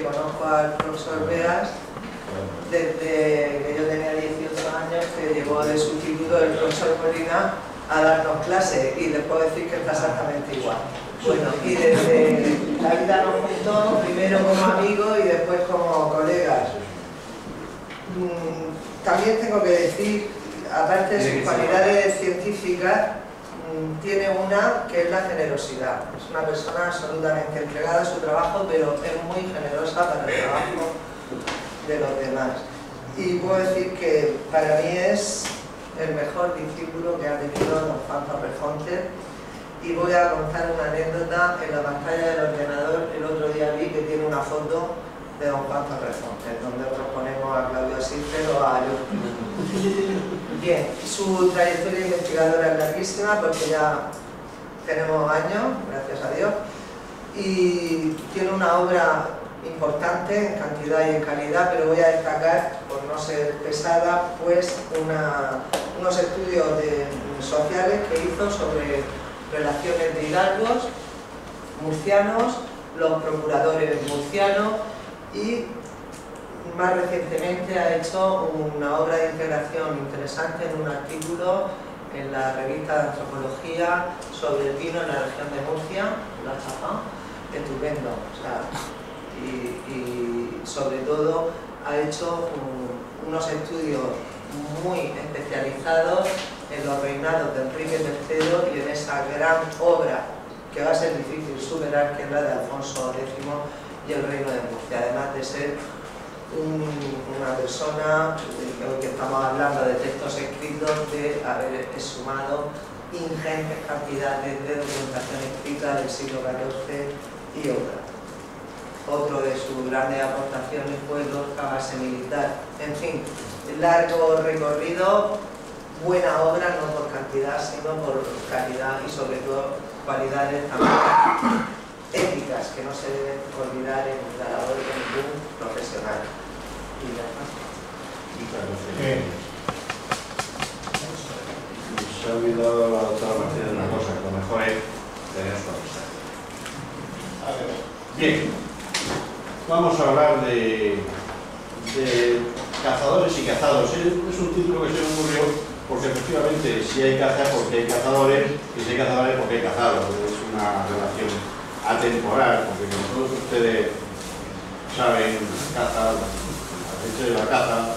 conozco al profesor Beas desde que yo tenía 18 años, que llegó de sustituto del profesor Molina a darnos clases, y les puedo decir que está exactamente igual. Bueno, y desde la vida nos juntó, primero como amigos y después como colegas. También tengo que decir, aparte de sus cualidades científicas, tiene una que es la generosidad. Es una persona absolutamente entregada a su trabajo, pero es muy generosa para el trabajo de los demás. Y puedo decir que para mí es el mejor discípulo que ha tenido don Juan Torrefonte. Y voy a contar una anécdota. En la pantalla del ordenador el otro día vi que tiene una foto de don Juan Torrefonte, donde otros ponemos a Claudio Schiffer o a yo. Bien, su trayectoria investigadora es larguísima porque ya tenemos años, gracias a Dios, y tiene una obra importante en cantidad y en calidad, pero voy a destacar, por no ser pesada, pues unos estudios sociales que hizo sobre relaciones de hidalgos murcianos, los procuradores murcianos, y más recientemente ha hecho una obra de integración interesante en un artículo en la revista de antropología sobre el vino en la región de Murcia, la Chapa, estupendo. O sea, y sobre todo ha hecho unos estudios muy especializados en los reinados de Enrique III y en esa gran obra que va a ser difícil superar, que es la de Alfonso X y el Reino de Murcia, además de ser una persona, hoy que estamos hablando de textos escritos, de haber exhumado ingentes cantidades de documentación escrita del siglo XIV y otra. Otro de sus grandes aportaciones fue Lorca, base militar. En fin, largo recorrido, buena obra, no por cantidad, sino por calidad y sobre todo cualidades también éticas que no se deben olvidar en la labor de ningún profesional. Y ya está. Se ha olvidado la doctora Martínez de una cosa, que lo mejor es tener su amistad. Bien, vamos a hablar de cazadores y cazados. Es un título que se me ocurrió porque efectivamente si hay caza porque hay cazadores, y si hay cazadores porque hay cazados. Es una relación atemporal, porque como todos ustedes saben, caza, el hecho de la caza,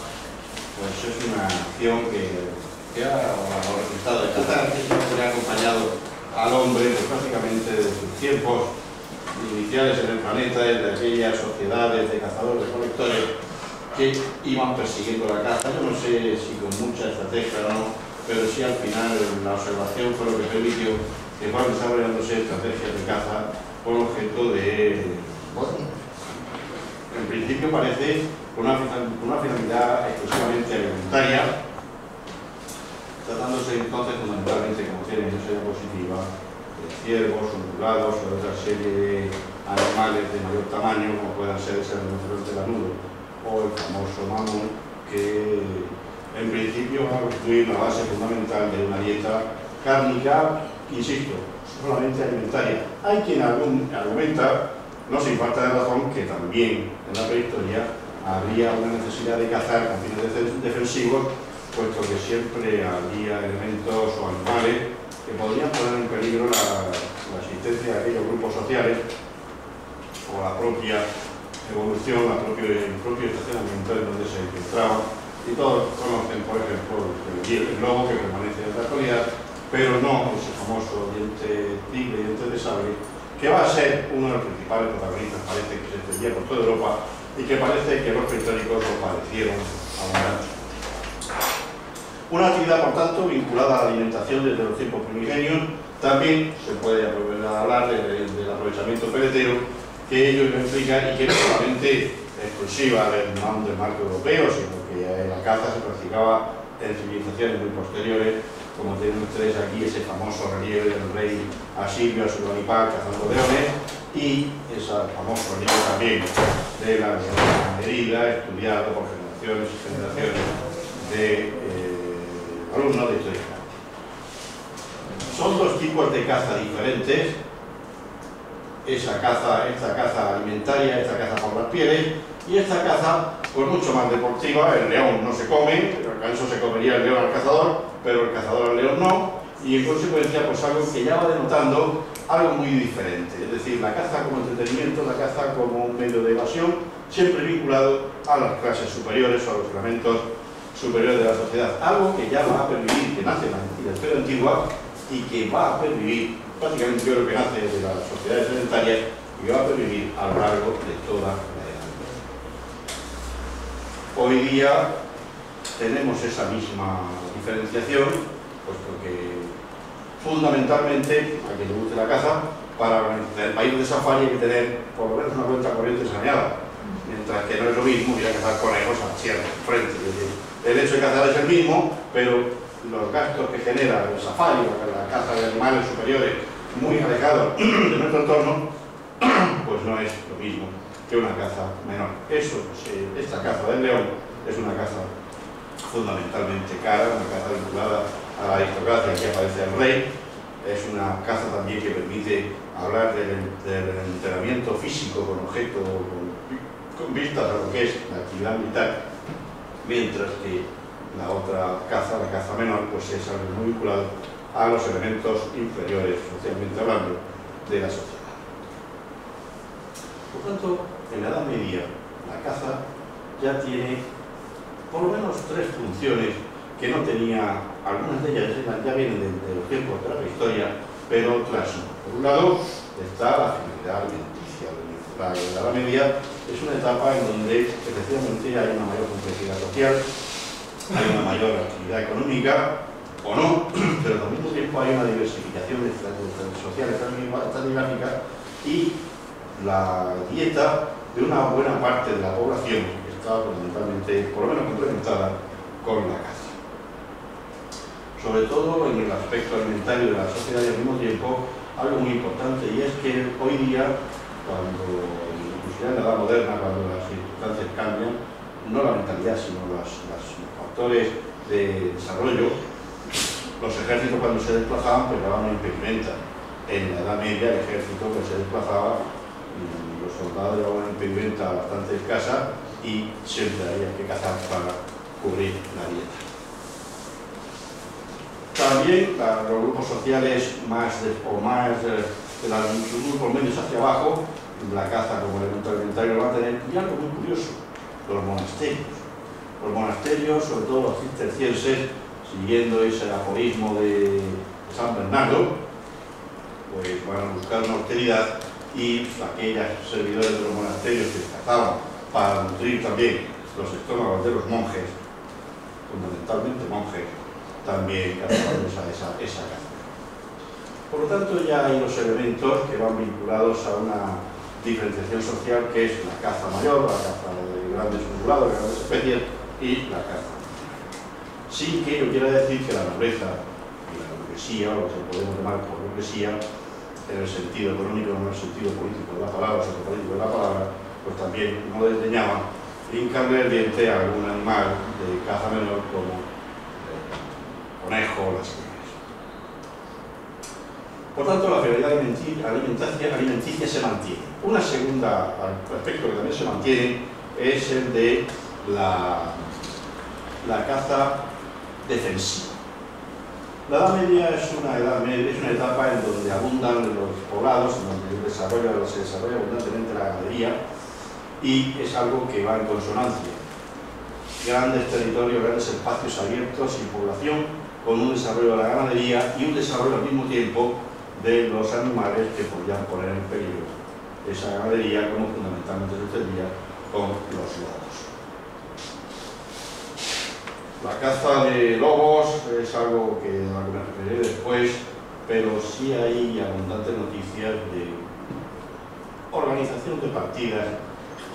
pues es una acción que ha resultado de cazar, que siempre ha acompañado al hombre, pues prácticamente desde sus tiempos iniciales en el planeta, desde aquellas sociedades de cazadores, recolectores que iban persiguiendo la caza. Yo no sé si con mucha estrategia o no, pero sí al final la observación fue lo que permitió que fueran desarrollándose estrategias de caza con objeto de, bueno, en principio parece una finalidad exclusivamente alimentaria, tratándose entonces fundamentalmente, como tiene en esa diapositiva, de ciervos, ungulados o otra serie de animales de mayor tamaño, como puedan ser ese rinoceronte lanudo o el famoso mamut, que en principio va a constituir la base fundamental de una dieta cárnica, insisto, solamente alimentaria. Hay quien argumenta, no sin falta de razón, que también en la prehistoria habría una necesidad de cazar con fines defensivos, puesto que siempre había elementos o animales que podrían poner en peligro la existencia de aquellos grupos sociales o la propia evolución, el propio estacionamiento en donde se encontraba. Y todos conocen, por ejemplo, el lobo, que permanece en la actualidad, pero no ese famoso diente tigre, diente de sable, que va a ser uno de los principales protagonistas, parece que se extendía por toda Europa y que parece que los prehistóricos lo padecieron abundante. Una actividad, por tanto, vinculada a la alimentación desde los tiempos primigenios. También se puede hablar del aprovechamiento peletero, que ello implica, y que no solamente exclusiva del marco europeo, sino que la caza se practicaba en civilizaciones muy posteriores, como tienen ustedes aquí ese famoso relieve del rey Asilio Asurbanipal cazando leones, y ese famoso relieve también de la herida, estudiado por generaciones y generaciones de alumnos de historia. Son dos tipos de caza diferentes. Esta caza alimentaria, esta caza por las pieles, y esta caza, pues mucho más deportiva. El león no se come, acaso se comería el león al cazador, pero el cazador al león no, y en consecuencia pues algo que ya va denotando algo muy diferente, es decir, la caza como entretenimiento, la caza como un medio de evasión, siempre vinculado a las clases superiores o a los elementos superiores de la sociedad, algo que ya va a pervivir, que nace en la esfera antigua y que va a pervivir, prácticamente yo creo que nace de las sociedades sedentarias y que va a pervivir a lo largo de toda la Edad Media. Hoy día tenemos esa misma diferenciación, puesto que fundamentalmente, a quien le guste la caza, para el país de safari hay que tener por lo menos una cuenta corriente saneada, mientras que no es lo mismo ir a cazar conejos a sierra, frente. Es decir, el hecho de cazar es el mismo, pero los gastos que genera el safari, la caza de animales superiores muy alejados de nuestro entorno, pues no es lo mismo que una caza menor. Esta caza del león es una caza fundamentalmente cara, una caza vinculada a la aristocracia, que aparece el rey. Es una caza también que permite hablar del entrenamiento físico con objeto, con vistas a lo que es la actividad militar, mientras que la otra caza, la caza menor, pues es algo muy vinculado a los elementos inferiores, socialmente hablando, de la sociedad. Por tanto, en la Edad Media, la caza ya tiene por lo menos tres funciones que no tenía, algunas de ellas ya vienen de los tiempos de la prehistoria, pero otras no. Por un lado está la finalidad alimenticia. La Edad Media es una etapa en donde efectivamente hay una mayor complejidad social, hay una mayor actividad económica, o no, pero al mismo tiempo hay una diversificación de sociales estratigráfica y la dieta de una buena parte de la población estaba fundamentalmente, por lo menos complementada con la caza. Sobre todo en el aspecto alimentario de la sociedad y al mismo tiempo algo muy importante, y es que hoy día, incluso en la edad moderna, cuando las circunstancias cambian, no la mentalidad sino los factores de desarrollo, los ejércitos cuando se desplazaban pues llevaban una impedimenta. En la Edad Media el ejército que se desplazaba, los soldados llevaban una impedimenta bastante escasa y siempre había que cazar para cubrir la dieta. También los grupos sociales los grupos medios hacia abajo, la caza como elemento alimentario lo van a tener, y algo muy curioso, los monasterios. Los monasterios, sobre todo los cistercienses, siguiendo ese aforismo de San Bernardo, pues van a buscar una austeridad, y aquellos servidores de los monasterios que cazaban para nutrir también los estómagos de los monjes, fundamentalmente monjes, también cazaban esa caza. Por lo tanto, ya hay los elementos que van vinculados a una diferenciación social, que es la caza mayor, la caza de grandes ungulados, de grandes especies, y la caza. Sin que ello quiera decir que la nobleza y la burguesía, o lo que podemos llamar por burguesía, en el sentido económico, no en el sentido político de la palabra, sociopolítico de la palabra, pues también no desdeñaban hincarle el diente a algún animal de caza menor como conejo o las crías. Por tanto, la finalidad alimenticia se mantiene. Un segundo aspecto que también se mantiene es el de la caza defensiva. La Edad Media es una etapa en donde abundan los poblados, en donde se desarrolla abundantemente la ganadería, y es algo que va en consonancia. Grandes territorios, grandes espacios abiertos sin población, con un desarrollo de la ganadería y un desarrollo al mismo tiempo de los animales que podían poner en peligro esa ganadería, como fundamentalmente sucedía con los lobos. La caza de lobos es algo que a lo que me referiré después, pero sí hay abundantes noticias de organización de partidas,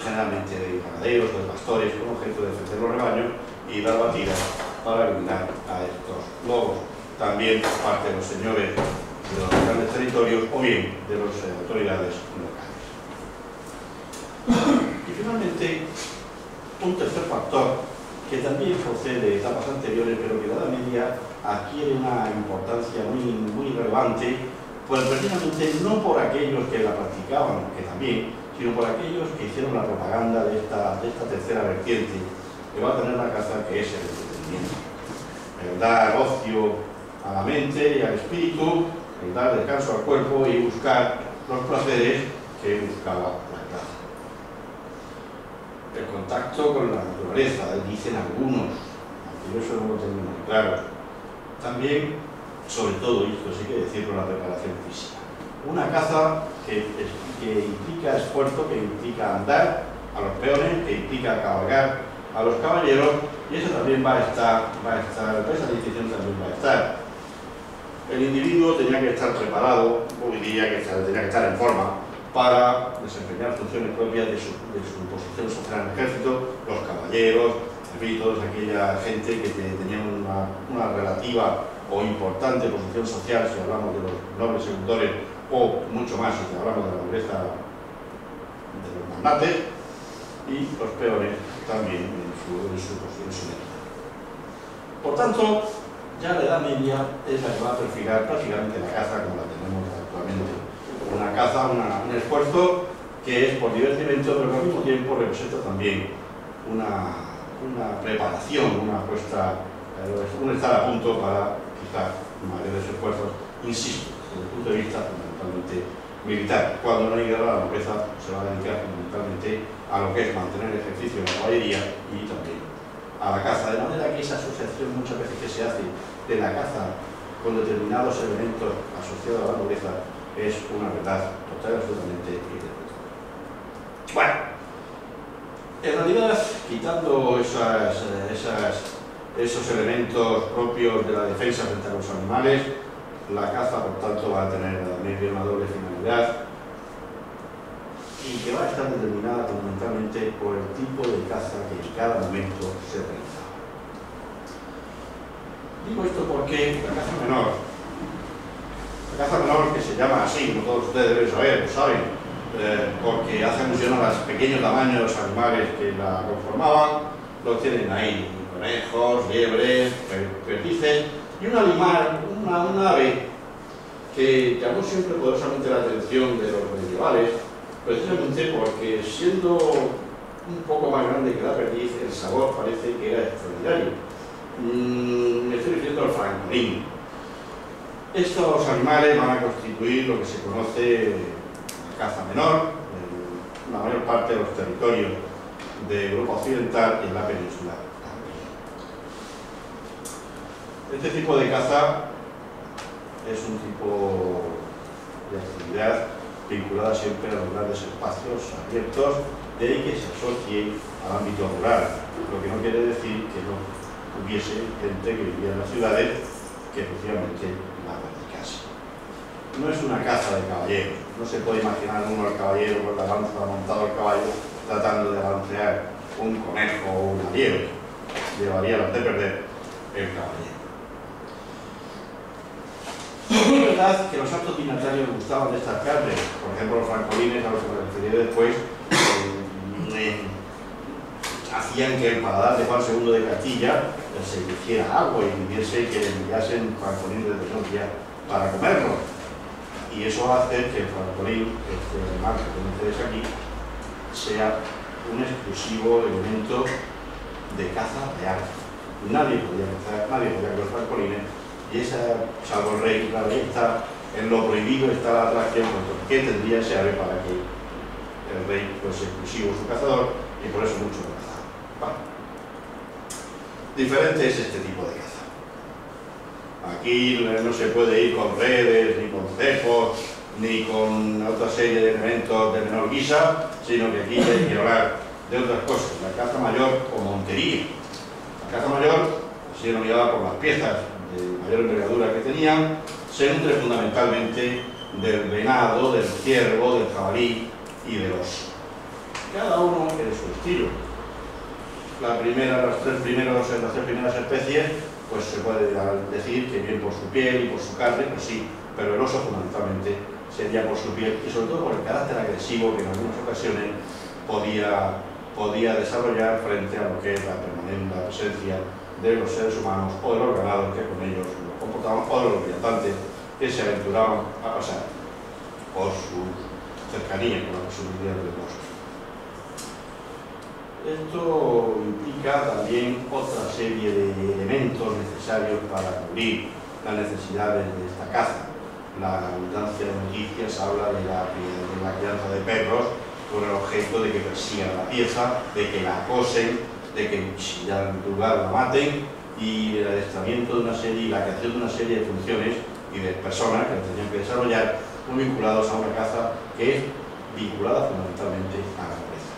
generalmente de ganaderos, de pastores, con objeto de defender los rebaños y dar batidas para eliminar a estos lobos. También por parte de los señores de los grandes territorios o bien de las autoridades locales. Y finalmente, un tercer factor que también procede de etapas anteriores, pero que en la Edad Media adquiere una importancia muy relevante, pues precisamente no por aquellos que la practicaban, que también, sino por aquellos que hicieron la propaganda de esta tercera vertiente que va a tener la caza, que es el entretenimiento. El dar ocio a la mente y al espíritu, el dar descanso al cuerpo y buscar los placeres que buscaba la caza. El contacto con la naturaleza, dicen algunos, aunque yo eso no lo tengo muy claro. También, sobre todo, y esto sí que decirlo, la preparación física. Una caza que implica esfuerzo, que implica andar a los peones, que implica cabalgar a los caballeros, y eso también va a estar, esa distinción también va a estar. El individuo tenía que estar preparado, hoy día tenía que estar en forma, para desempeñar funciones propias de su posición social en el ejército, los caballeros, en fin, toda aquella gente que tenía una relativa o importante posición social, si hablamos de los nobles seductores, o mucho más si hablamos de la nobleza de los magnates, y los peones también en su medida. Por tanto, ya la Edad Media es la que va a perfilar prácticamente la caza como la tenemos actualmente. Una caza, un esfuerzo que es por divertimento, pero que al mismo tiempo representa también una preparación, una puesta, un estar a punto para quizás mayores esfuerzos, insisto, desde el punto de vista fundamentalmente militar. Cuando no hay guerra, la nobleza se va a dedicar fundamentalmente a lo que es mantener el ejercicio de la caballería y también a la caza, de manera que esa asociación muchas veces que se hace de la caza con determinados elementos asociados a la nobleza es una verdad total y absolutamente irrefutable. Bueno, en realidad, quitando esos elementos propios de la defensa frente a los animales, la caza, por tanto, va a tener una doble finalidad y que va a estar determinada fundamentalmente por el tipo de caza que en cada momento se realiza. Digo esto porque la caza menor, que se llama así, como todos ustedes deben saber, lo saben, porque hace alusión a los pequeños tamaños de los animales que la conformaban, lo tienen ahí, conejos, liebres, perdices, y un animal, una ave, que llamó siempre poderosamente la atención de los medievales, precisamente porque siendo un poco más grande que la perdiz, el sabor parece que era extraordinario. Me estoy refiriendo al francolín. Estos animales van a constituir lo que se conoce la caza menor en la mayor parte de los territorios de Europa Occidental y en la península también. Este tipo de caza es un tipo de actividad vinculada siempre a los grandes espacios abiertos, de ahí que se asocie al ámbito rural, lo que no quiere decir que no hubiese gente que vivía en las ciudades que efectivamente la practicase. No es una caza de caballeros, no se puede imaginar uno al caballero con la lanza montado al caballo tratando de balancear un conejo o una liebre, llevaría las de perder el caballero. Es verdad que los actos dignatarios gustaban de estas carnes, por ejemplo los francolines, a los que me referiré después, hacían que el paladar de Juan II de Castilla se hiciera agua y pidiese que le enviasen francolines de Tenochtitlan para comerlo. Y eso hace que el francolín, este animal que tienen ustedes aquí, sea un exclusivo elemento de caza real. Nadie podía cazar, nadie podía comer francolines, y esa, salvo el rey, claro, ahí está, en lo prohibido está la atracción, porque ¿qué tendría ese ave para que el rey fuese exclusivo su cazador? Y por eso mucho lo cazaba. Vale. Diferente es este tipo de caza. Aquí no se puede ir con redes, ni con cepos, ni con otra serie de elementos de menor guisa, sino que aquí hay que hablar de otras cosas, la caza mayor o montería. La caza mayor, así denominada por las piezas de mayor envergadura que tenían, se nutre fundamentalmente del venado, del ciervo, del jabalí y del oso. Cada uno tiene su estilo. Las tres primeras especies, pues se puede decir que bien por su piel y por su carne, pues sí, pero el oso fundamentalmente sería por su piel y sobre todo por el carácter agresivo que en algunas ocasiones podía desarrollar frente a lo que es la permanente presencia de los seres humanos o de los ganados que con ellos los comportaban, o de los viajantes que se aventuraban a pasar por sus cercanía con la posibilidad del bosque. Esto implica también otra serie de elementos necesarios para cubrir las necesidades de esta caza. La abundancia de noticias habla de la crianza de perros con el objeto de que persigan la pieza, de que la acosen, de que si dan lugar la maten, y el adiestramiento de una serie y la creación de una serie de funciones y de personas que tenían que desarrollar muy vinculados a una caza que es vinculada fundamentalmente a la nobleza.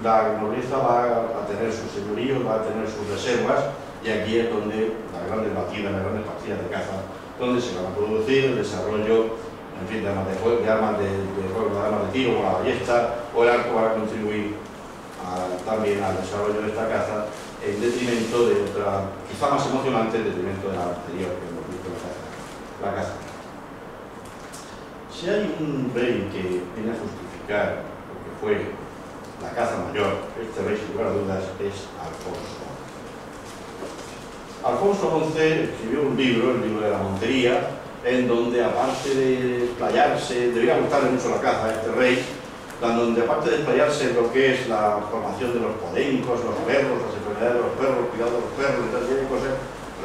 La nobleza va a tener sus señoríos, va a tener sus reservas, y aquí es donde las grandes batidas, las grandes partidas de caza, donde se van a producir el desarrollo, en fin, de armas de fuego, de armas de tiro, como la ballesta o el arco, para contribuir también al desarrollo de esta caza, en detrimento de otra, quizá más emocionante, en detrimento de la anterior que hemos visto, la caza. Si hay un rey que viene a justificar lo que fue la caza mayor, este rey sin lugar a dudas es Alfonso XI. Alfonso XI escribió un libro, el libro de la Montería, en donde, aparte de explayarse, debería gustarle mucho la caza a este rey, donde aparte de explayarse en lo que es la formación de los podencos, los perros, las enfermedades de los perros, el cuidado de los perros y tal serie de cosas,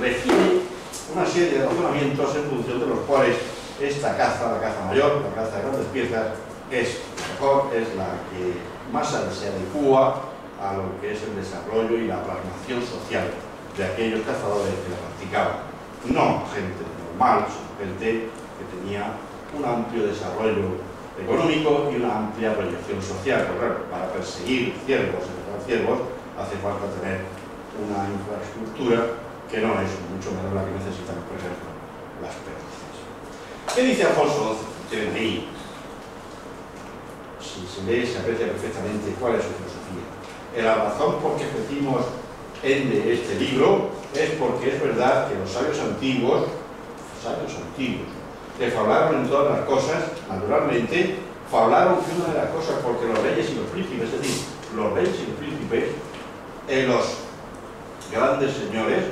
refiere una serie de razonamientos en función de los cuales esta caza, la caza mayor, la caza de grandes piezas, es mejor, es la que más se adecua a lo que es el desarrollo y la plasmación social de aquellos cazadores que la practicaban. No gente normal, sino gente que tenía un amplio desarrollo económico y una amplia proyección social. Pero claro, para perseguir ciervos y cazar ciervos hace falta tener una infraestructura que no es mucho menos la que necesitan, por ejemplo, las perdices. ¿Qué dice Alfonso XI? Tienen ahí. Si se lee, se aprecia perfectamente cuál es su filosofía. La razón por que decimos en este libro es porque es verdad que los sabios antiguos, que fablaron en todas las cosas, naturalmente, fablaron que una de las cosas porque los reyes y los príncipes, es decir, los reyes y los príncipes, los grandes señores,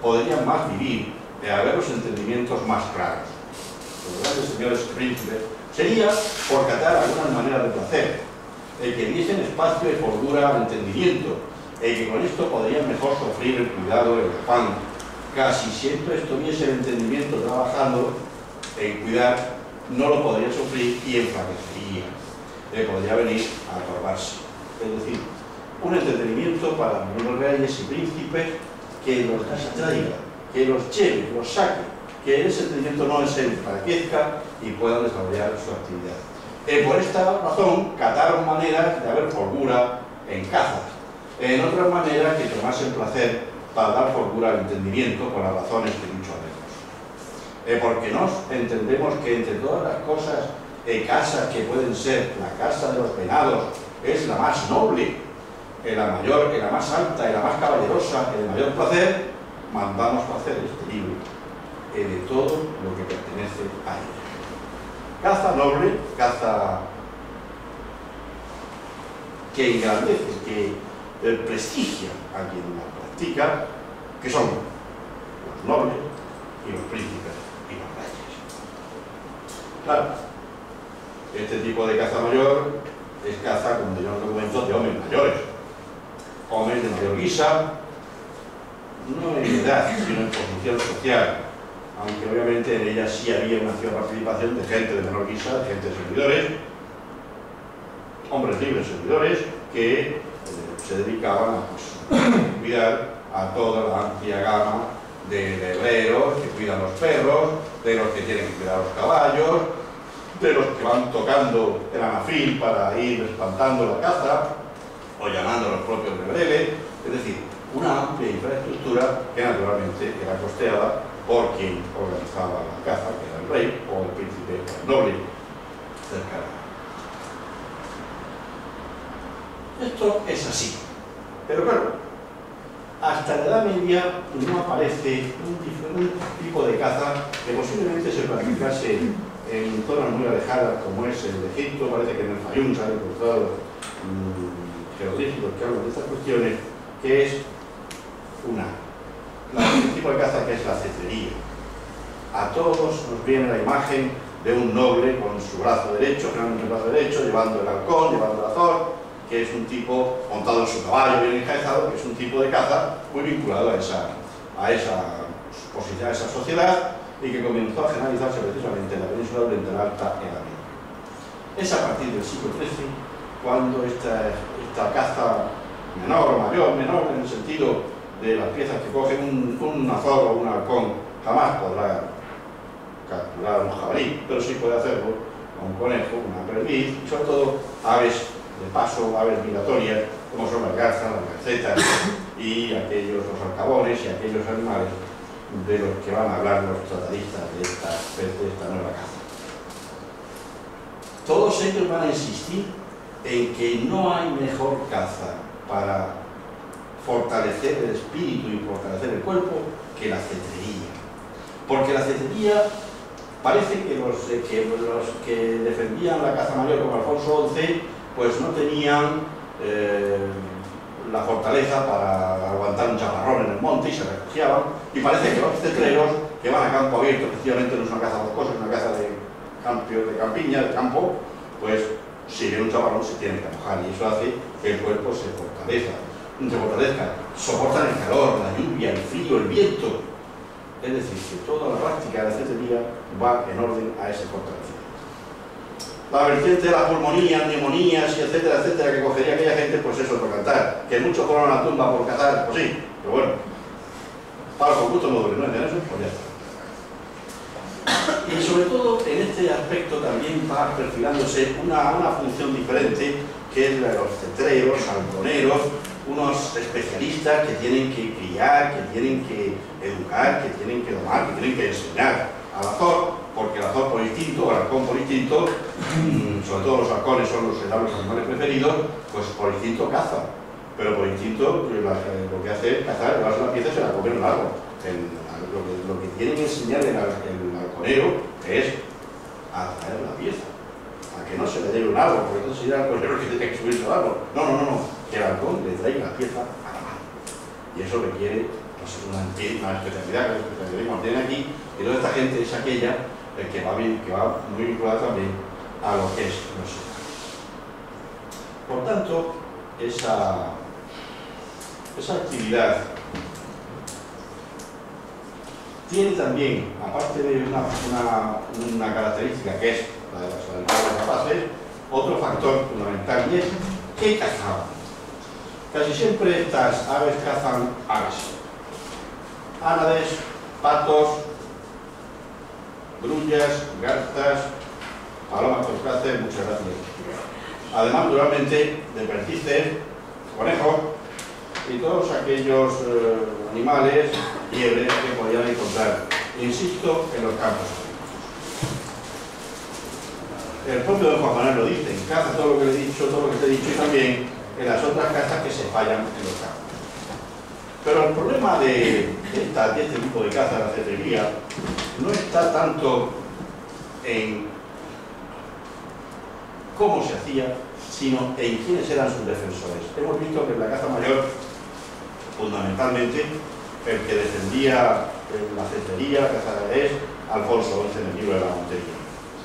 podrían más vivir, haber los entendimientos más claros. Los grandes señores y príncipes sería por catar algunas maneras de placer, que diesen espacio de holgura al entendimiento, que con esto podrían mejor sufrir el cuidado del afán. Casi siempre estuviese el entendimiento trabajando en cuidar, no lo podría sufrir y enflaquecería, podría venir a atorbarse. Es decir, un entretenimiento para los reyes y príncipes que los distraiga, que los lleve, los saque, que ese entendimiento no se enflaquezca y puedan desarrollar su actividad. Por esta razón, cataron maneras de haber holgura en cazas, en otras maneras que tomasen placer para dar holgura al entendimiento por las razones que dicho haremos. Porque nos entendemos que entre todas las cosas, casas que pueden ser la casa de los venados es la más noble, la mayor, la más alta, la más caballerosa, el mayor placer, mandamos a hacer este libro de todo lo que pertenece a ella. Caza noble, caza que engrandece, que prestigia a quien la practica, que son los nobles y los príncipes y los reyes. Claro, este tipo de caza mayor es caza, como dirían los documentos, de hombres mayores, hombres de mayor guisa, no en edad, sino en posición social, aunque obviamente en ella sí había una cierta participación de gente de menor guisa, de gente de servidores, hombres libres servidores, que se dedicaban a cuidar a toda la amplia gama de herreros que cuidan los perros, de los que tienen que cuidar los caballos, de los que van tocando el anafil para ir espantando la caza o llamando a los propios rebeldes, es decir, una amplia infraestructura que naturalmente era costeada por quien organizaba la caza, que era el rey o el príncipe o el noble cercano. Esto es así, pero claro, hasta la Edad Media no aparece un tipo de caza que posiblemente se practicase en zonas muy alejadas como es el de Egipto. Parece que en el Fayum se han encontrado jeroglíficos que hablan de estas cuestiones, que es un tipo de caza que es la cetrería. A todos nos viene la imagen de un noble con su brazo derecho, generalmente el brazo derecho, llevando el halcón, llevando el azor, que es un tipo montado en su caballo, bien enjaezado, que es un tipo de caza muy vinculado a esa posición, a esa sociedad, y que comenzó a generalizarse precisamente en la península oriental alta en la Media. Es a partir del siglo XIII cuando esta caza menor o mayor, menor en el sentido de las piezas que cogen un azor o un halcón, jamás podrá capturar un jabalí, pero sí puede hacerlo con un conejo, una perdiz y sobre todo aves de paso, aves migratorias, como son las garzas, las garcetas y los alcabones y aquellos animales de los que van a hablar los tratadistas de esta nueva caza. Todos ellos van a insistir en que no hay mejor caza para fortalecer el espíritu y fortalecer el cuerpo que la cetrería. Porque la cetrería parece que los que defendían la caza mayor como Alfonso XI pues no tenían la fortaleza para aguantar un chaparrón en el monte y se refugiaban, y parece que los cetreros que van a campo abierto, efectivamente no es una caza boscosa, es una caza de campiña, de campo, pues si viene un chaparrón se tiene que mojar y eso hace que el cuerpo se fortalezca, soportan el calor, la lluvia, el frío, el viento. Es decir, que toda la práctica de la cetrería va en orden a ese fortalecimiento. La vertiente de las pulmonías, neumonías y etcétera, etcétera, que cogería aquella gente, pues eso es por cantar. Que muchos fueron a la tumba por cazar, pues sí, pero bueno, para con gusto no duele, ¿no entiendes eso? Pues ya está. Y sobre todo en este aspecto también va perfilándose una función diferente, que es la de los cetreros, halconeros, unos especialistas que tienen que criar, que tienen que educar, que tienen que domar, que tienen que enseñar al azor, porque el azor por instinto, el halcón por instinto, sobre todo los halcones son los animales preferidos, pues por instinto caza, pero por instinto lo que hace es cazar, llevarse la pieza y se la come en el árbol. Lo que tiene que enseñar el halconero es a traer la pieza, a que no se le lleve un árbol, porque entonces sería el halconero que tiene que subirse al árbol. No, que el halcón le traiga la pieza a la mano. Y eso requiere pues, una especialidad que los especialistas tienen aquí, y toda esta gente es aquella que va muy vinculada también a lo que es los sectores. Por tanto, esa actividad tiene también, aparte de una característica que es la de las aves rapaces, otro factor fundamental, y es ¿qué cazaban? Casi siempre estas aves cazan aves. Ánades, patos, grullas, garzas, palomas toscaces, muchas gracias. Además, naturalmente, de perdices, conejos y todos aquellos animales, liebres que podían encontrar, insisto, en los campos. El propio don Juan Manuel lo dice, en caza todo lo que le he dicho, todo lo que te he dicho, y también en las otras cazas que se fallan en los campos. Pero el problema de este tipo de caza, de la cetrería, no está tanto en cómo se hacía, sino en quiénes eran sus defensores. Hemos visto que en la caza mayor, fundamentalmente, el que defendía la cetrería, la caza es Alfonso XI en el libro de la Montería.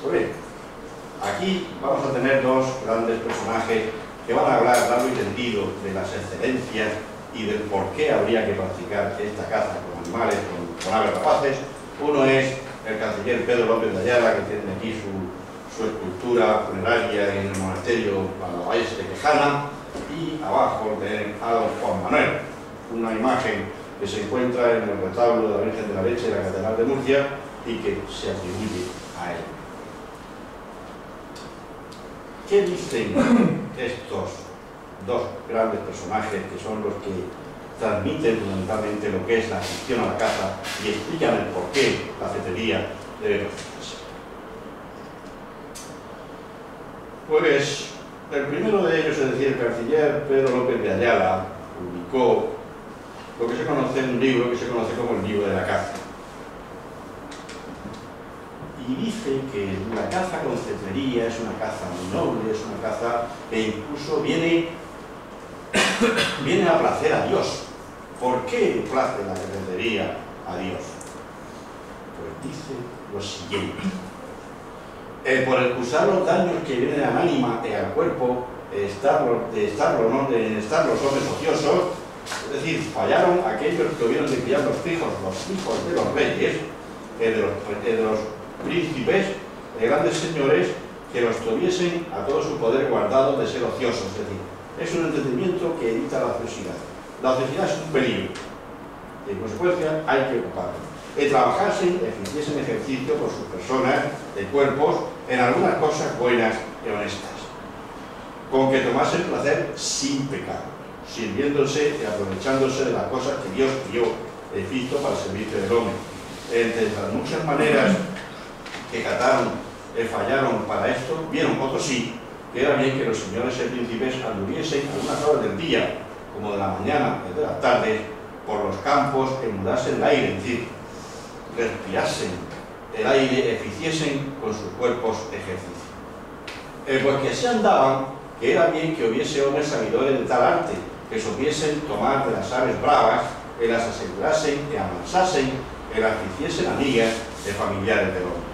Pues bien, aquí vamos a tener dos grandes personajes que van a hablar largo y tendido de las excelencias y del por qué habría que practicar esta caza con animales, con aves rapaces. Uno es el canciller Pedro López de Ayala, que tiene aquí su escultura funeraria en el monasterio Valavaes de Quejana, y abajo a don Juan Manuel, una imagen que se encuentra en el retablo de la Virgen de la Leche de la Catedral de Murcia y que se atribuye a él. ¿Qué dicen estos dos grandes personajes que son los que transmiten fundamentalmente lo que es la afición a la caza y explican el por qué la cetrería debe practicarse? Pues el primero de ellos, es decir, el canciller Pedro López de Ayala, publicó lo que se conoce en un libro que se conoce como el libro de la caza. Y dice que la caza con cetrería es una caza muy noble, es una caza que incluso viene a placer a Dios. ¿Por qué place la cetrería a Dios? Pues dice lo siguiente: por excusar los daños que vienen al ánima y al cuerpo, estar los hombres ociosos, es decir, fallaron aquellos que hubieron de criar los hijos de los reyes, de los príncipes, de grandes señores, que los tuviesen a todo su poder guardado de ser ociosos. Es decir, es un entretenimiento que evita la ociosidad. La ociosidad es un peligro. En consecuencia, hay que ocuparlo. Trabajasen, hiciesen ejercicio por sus personas, de cuerpos, en algunas cosas buenas y honestas. Con que tomasen placer sin pecado, sirviéndose y aprovechándose de las cosas que Dios dio Egipto para el servicio del hombre. Entre las muchas maneras que fallaron para esto, vieron otros sí, que era bien que los señores y príncipes anduviesen algunas horas del día, como de la mañana y de las tardes, por los campos, que mudasen el aire, es decir, respirasen el aire, hiciesen con sus cuerpos ejercicio. Porque así andaban, que era bien que hubiese hombres sabidores de tal arte, que supiesen tomar de las aves bravas, que las asegurasen, que amansasen, que las hiciesen amigas de familiares del hombre.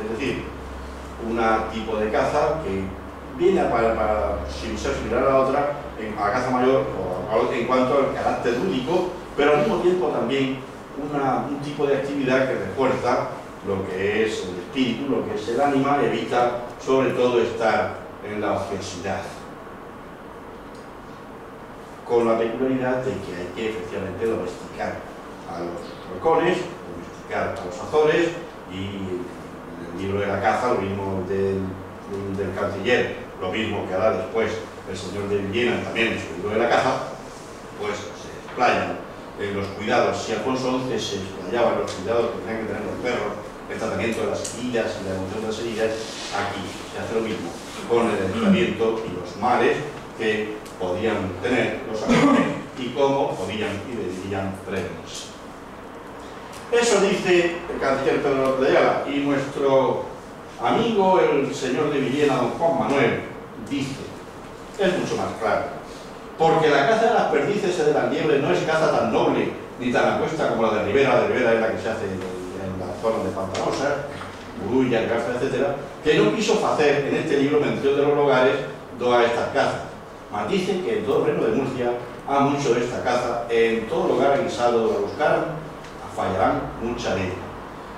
Es decir, un tipo de caza que viene sin ser similar a la otra, a la caza mayor en cuanto al carácter lúdico, pero al mismo tiempo también un tipo de actividad que refuerza lo que es el espíritu, lo que es el ánima, y evita sobre todo estar en la ociosidad. Con la peculiaridad de que hay que efectivamente domesticar a los halcones, domesticar a los azores, y en el libro de la caza, lo mismo del canciller, lo mismo que hará después el señor de Villena también en su libro de la caza, pues se explayan en los cuidados. Si Alfonso XI se explayaba en los cuidados que tenían que tener los perros, el tratamiento de las heridas y la emoción de las heridas, aquí se hace lo mismo con el tratamiento y los males que podían tener los halcones y cómo podían y deberían prevenirse. Eso dice el canciller Pedro López de Ayala, y nuestro amigo el señor de Villena, don Juan Manuel, dice, es mucho más claro, porque la caza de las perdices y de las liebres no es caza tan noble ni tan apuesta como la de Ribera. La de Ribera es la que se hace en la zona de Pantanosa, Burulla, Garza, etc., que no quiso hacer en este libro mención de los lugares a estas cazas. Mas dice que en todo el reino de Murcia ha mucho de esta caza, en todo lugar guisado la buscaran, fallarán mucha de ella.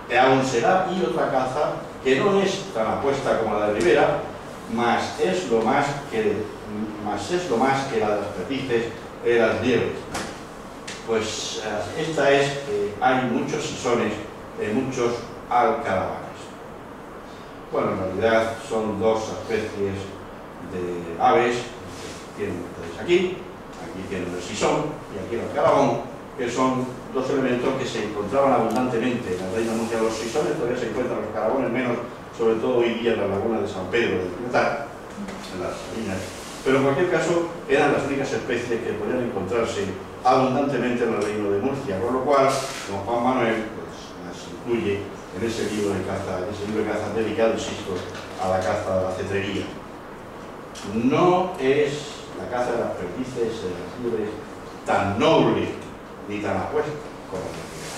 Que aún será y otra caza que no es tan apuesta como la de Ribera, mas es lo más que la de las perdices y las liebres. Pues esta es que hay muchos sisones y muchos alcaravanes. Bueno, en realidad son dos especies de aves que tienen ustedes aquí tienen el sisón y aquí el alcaravón, que son dos elementos que se encontraban abundantemente en la reina Murcia. Los sisones todavía se encuentran, los carabones menos, sobre todo hoy día en la laguna de San Pedro de Pinetar, en las salinas, pero en cualquier caso eran las únicas especies que podían encontrarse abundantemente en el reino de Murcia, por lo cual don Juan Manuel pues, las incluye en ese libro de caza, dedicado, insisto, a la caza de la cetrería. No es la caza de las perdices y de las liebres tan noble ni tan apuesta como la Ribera.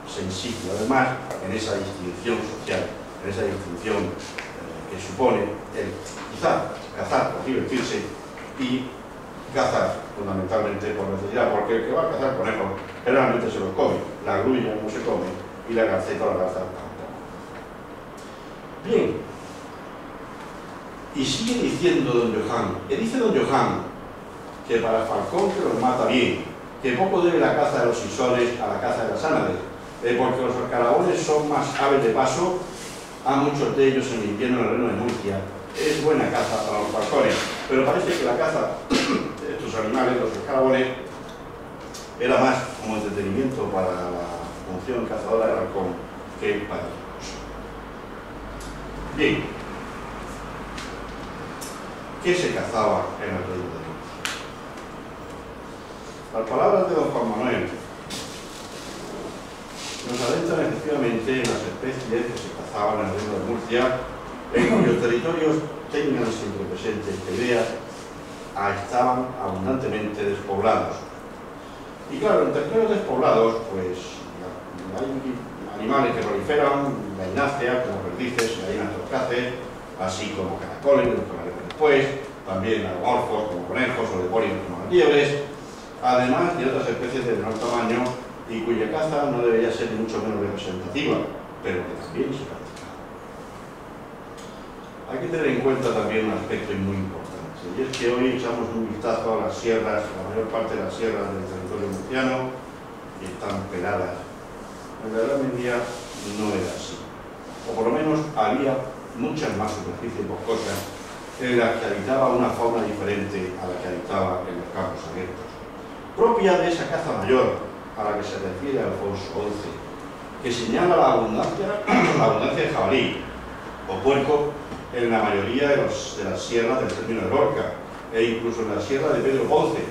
Sencillo, además, en esa distinción social, en esa distinción que supone el quizá cazar por divertirse y cazar fundamentalmente por necesidad, porque el que va a cazar conejos generalmente se los come, la grulla no se come y la garceta o la garza tampoco. Bien, y sigue diciendo don Johan, que dice don Johan que para Falcón que los mata bien, que poco debe la caza de los sisones a la caza de las ánades, porque los alcarabones son más aves de paso, a muchos de ellos en el invierno en el reino de Murcia. Es buena caza para los falcones, pero parece que la caza de estos animales, los alcarabones, era más como entretenimiento para la función cazadora del halcón que para ellos. Bien, ¿qué se cazaba en el reino de Murcia? Las palabras de don Juan Manuel nos adentran efectivamente en las especies que se cazaban en el reino de Murcia, en cuyos territorios, tengan siempre presente esta idea, estaban abundantemente despoblados. Y claro, en territorios despoblados, pues hay animales que proliferan, gallináceas, como perdices, gallinas torcaces, así como caracoles, de los que hablaremos después, también lagomorfos como conejos o lepóridos como las liebres, además de otras especies de menor tamaño y cuya caza no debería ser ni mucho menos representativa, pero que también se practica. Hay que tener en cuenta también un aspecto muy importante, y es que hoy echamos un vistazo a las sierras, la mayor parte de las sierras del territorio murciano, y están peladas. En la Edad Media no era así, o por lo menos había muchas más superficies boscosas en las que habitaba una fauna diferente a la que habitaba en los campos abiertos, propia de esa caza mayor a la que se refiere Alfonso XI, que señala la abundancia de jabalí o puerco en la mayoría de las sierras del término de Lorca, e incluso en la sierra de Pedro Ponce,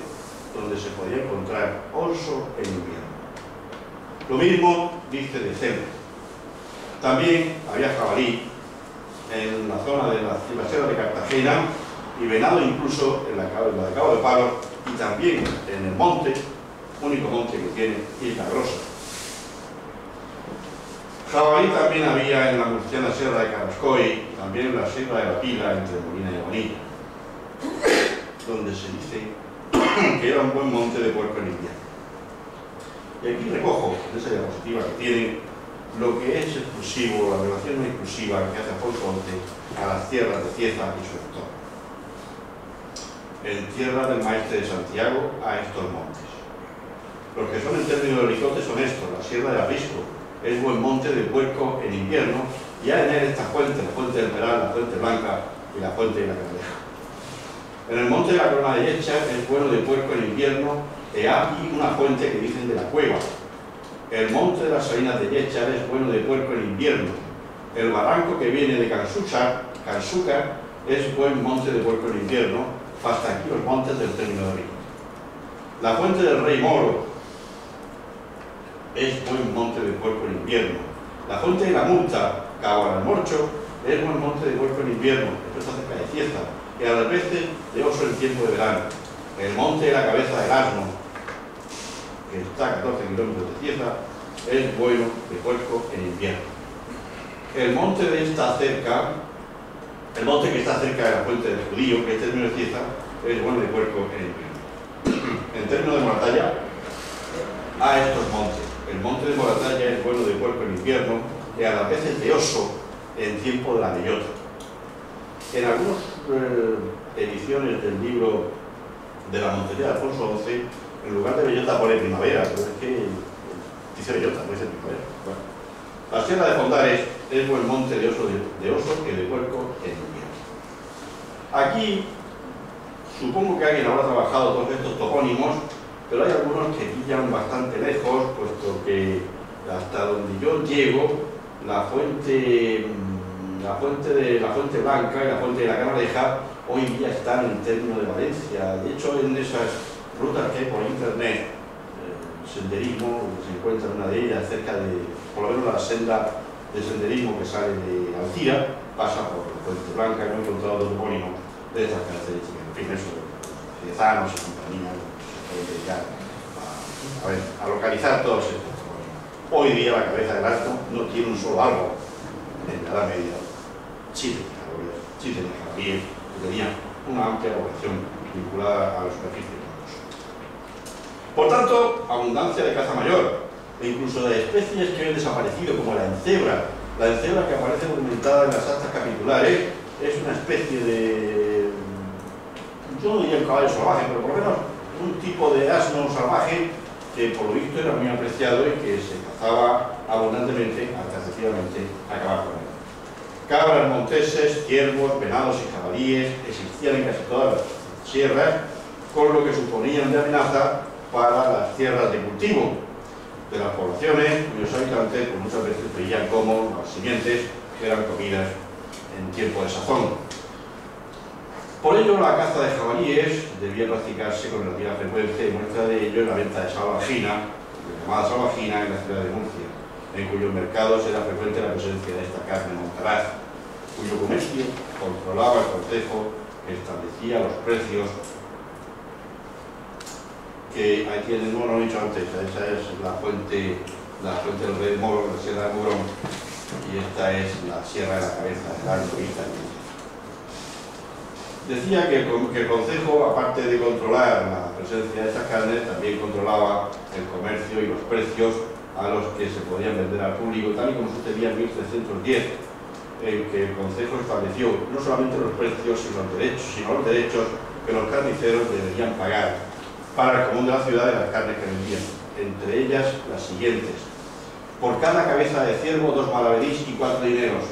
donde se podía encontrar oso en invierno. Lo mismo dice de cerdo. También había jabalí en la zona de la sierra de Cartagena y venado incluso en la de Cabo de Palos, y también en el monte, único monte que tiene Isla Grosa. Jabalí también había en la murciana sierra de Carrascoy, también en la sierra de la Pila entre Molina y Bonilla, donde se dice que era un buen monte de puerco en invierno. Y aquí recojo en esa diapositiva que tienen lo que es exclusivo, la relación exclusiva que hace Alfonso XI a las tierras de Cieza y su entorno. En tierra del maestre de Santiago a estos montes. Los que son en términos de horizonte son estos: la sierra de Aprisco es buen monte de puerco en invierno, y hay en él estas fuentes, la fuente del Peral, la fuente blanca y la fuente de la Canaleja. En el monte de la Corona de Yecha es bueno de puerco en invierno, y hay una fuente que dicen de la Cueva. El monte de las Salinas de Yéchar es bueno de puerco en invierno. El barranco que viene de Cansúcar es buen monte de puerco en invierno, hasta aquí los montes del término de Río. La fuente del Rey Moro es buen monte de puerco en invierno. La fuente de la Multa, Cabo al Morcho, es buen monte de puerco en invierno, esto está cerca de Cieza, y a las veces de oso en tiempo de verano. El monte de la Cabeza del Asno, que está a 14 kilómetros de Cieza, es bueno de puerco en invierno. El monte de esta cerca, el monte que está cerca de la fuente del Judío, que es término de Cieza, es bueno de puerco en invierno. En términos de Moratalla, a estos montes. El monte de Moratalla es bueno de puerco en invierno, y a las veces de oso en tiempo de la bellota. En algunas ediciones del libro de la Montería de Alfonso XI, en lugar de bellota pone primavera, pero es que dice bellota, no dice primavera. Bueno. La sierra de Fondares es buen monte de oso que de puerco en invierno. Aquí supongo que alguien habrá trabajado todos estos topónimos, pero hay algunos que pillan bastante lejos, puesto que hasta donde yo llego, la fuente blanca y la fuente de la Canaleja hoy día están en término de Valencia. De hecho, en esas rutas que hay por internet, senderismo, se encuentra una de ellas cerca de, por lo menos la senda de senderismo que sale de Alcira, pasa por la Fuente Blanca, y no he encontrado dos topónimos de esas características. En fin, eso, ciezanos y compañía, se puede dedicar a localizar todos estos topónimos. Hoy día la Cabeza del Asno no tiene un solo árbol. En la Edad Media sí tenía jabalíes, que tenía una amplia población vinculada a la superficie. Por tanto, abundancia de caza mayor, e incluso de especies que han desaparecido, como la encebra. La encebra, que aparece documentada en las actas capitulares, es una especie de, yo no diría un caballo salvaje, pero por lo menos un tipo de asno salvaje que por lo visto era muy apreciado y que se cazaba abundantemente hasta efectivamente acabar con él. Cabras monteses, ciervos, venados y jabalíes existían en casi todas las sierras, con lo que suponían de amenaza para las tierras de cultivo de las poblaciones, cuyos habitantes pues, muchas veces veían como las simientes eran comidas en tiempo de sazón. Por ello, la caza de jabalíes debía practicarse con relativa frecuencia, y muestra de ello es la venta de salvagina, llamada salvagina, en la ciudad de Murcia, en cuyos mercados era frecuente la presencia de esta carne montaraz, cuyo comercio controlaba el concejo que establecía los precios. Que ahí tienen, no lo he dicho antes, esa es la fuente del Rey Moro, la sierra de Mugrón, y esta es la Sierra de la Cabeza, de Alto Vista. Decía que el concejo, aparte de controlar la presencia de estas carnes, también controlaba el comercio y los precios a los que se podían vender al público, tal y como sucedía en 1310, en que el concejo estableció no solamente los precios sino los derechos que los carniceros deberían pagar para el común de la ciudad de las carnes que vendían, entre ellas las siguientes: por cada cabeza de ciervo 2 maravedís y 4 dineros,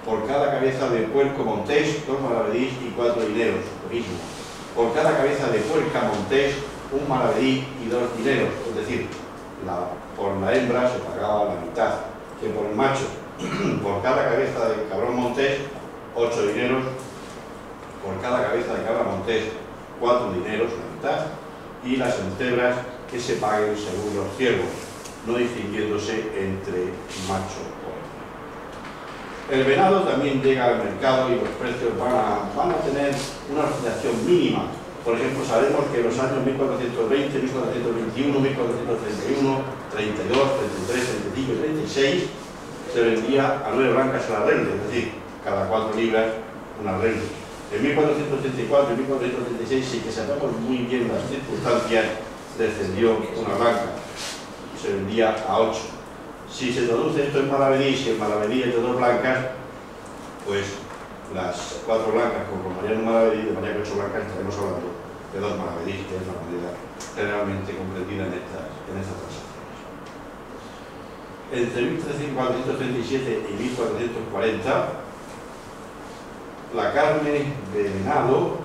por cada cabeza de puerco montés 2 maravedís y 4 dineros, lo mismo, por cada cabeza de puerca montés 1 maravedí y 2 dineros, es decir, por la hembra se pagaba la mitad que por el macho. Por cada cabeza de cabrón montés 8 dineros, por cada cabeza de cabra montés 4 dineros, la mitad, y las encebras que se paguen según los ciervos, no distinguiéndose entre macho o hembra. El venado también llega al mercado y los precios van a tener una oscilación mínima. Por ejemplo, sabemos que en los años 1420, 1421, 1431, 32, 33, 35 y 36 se vendía a 9 blancas a la relde, es decir, cada 4 libras una relde. En 1434 y 1436, sí que sabemos muy bien las circunstancias, descendió una blanca y se vendía a 8. Si se traduce esto en maravedí, si en maravedí es de 2 blancas, pues las 4 blancas conformarían un maravedí, de manera que 8 blancas estaremos hablando de 2 maravedís, que es la moneda generalmente comprendida en estas transacciones. Entre 1437 y 1440, la carne de venado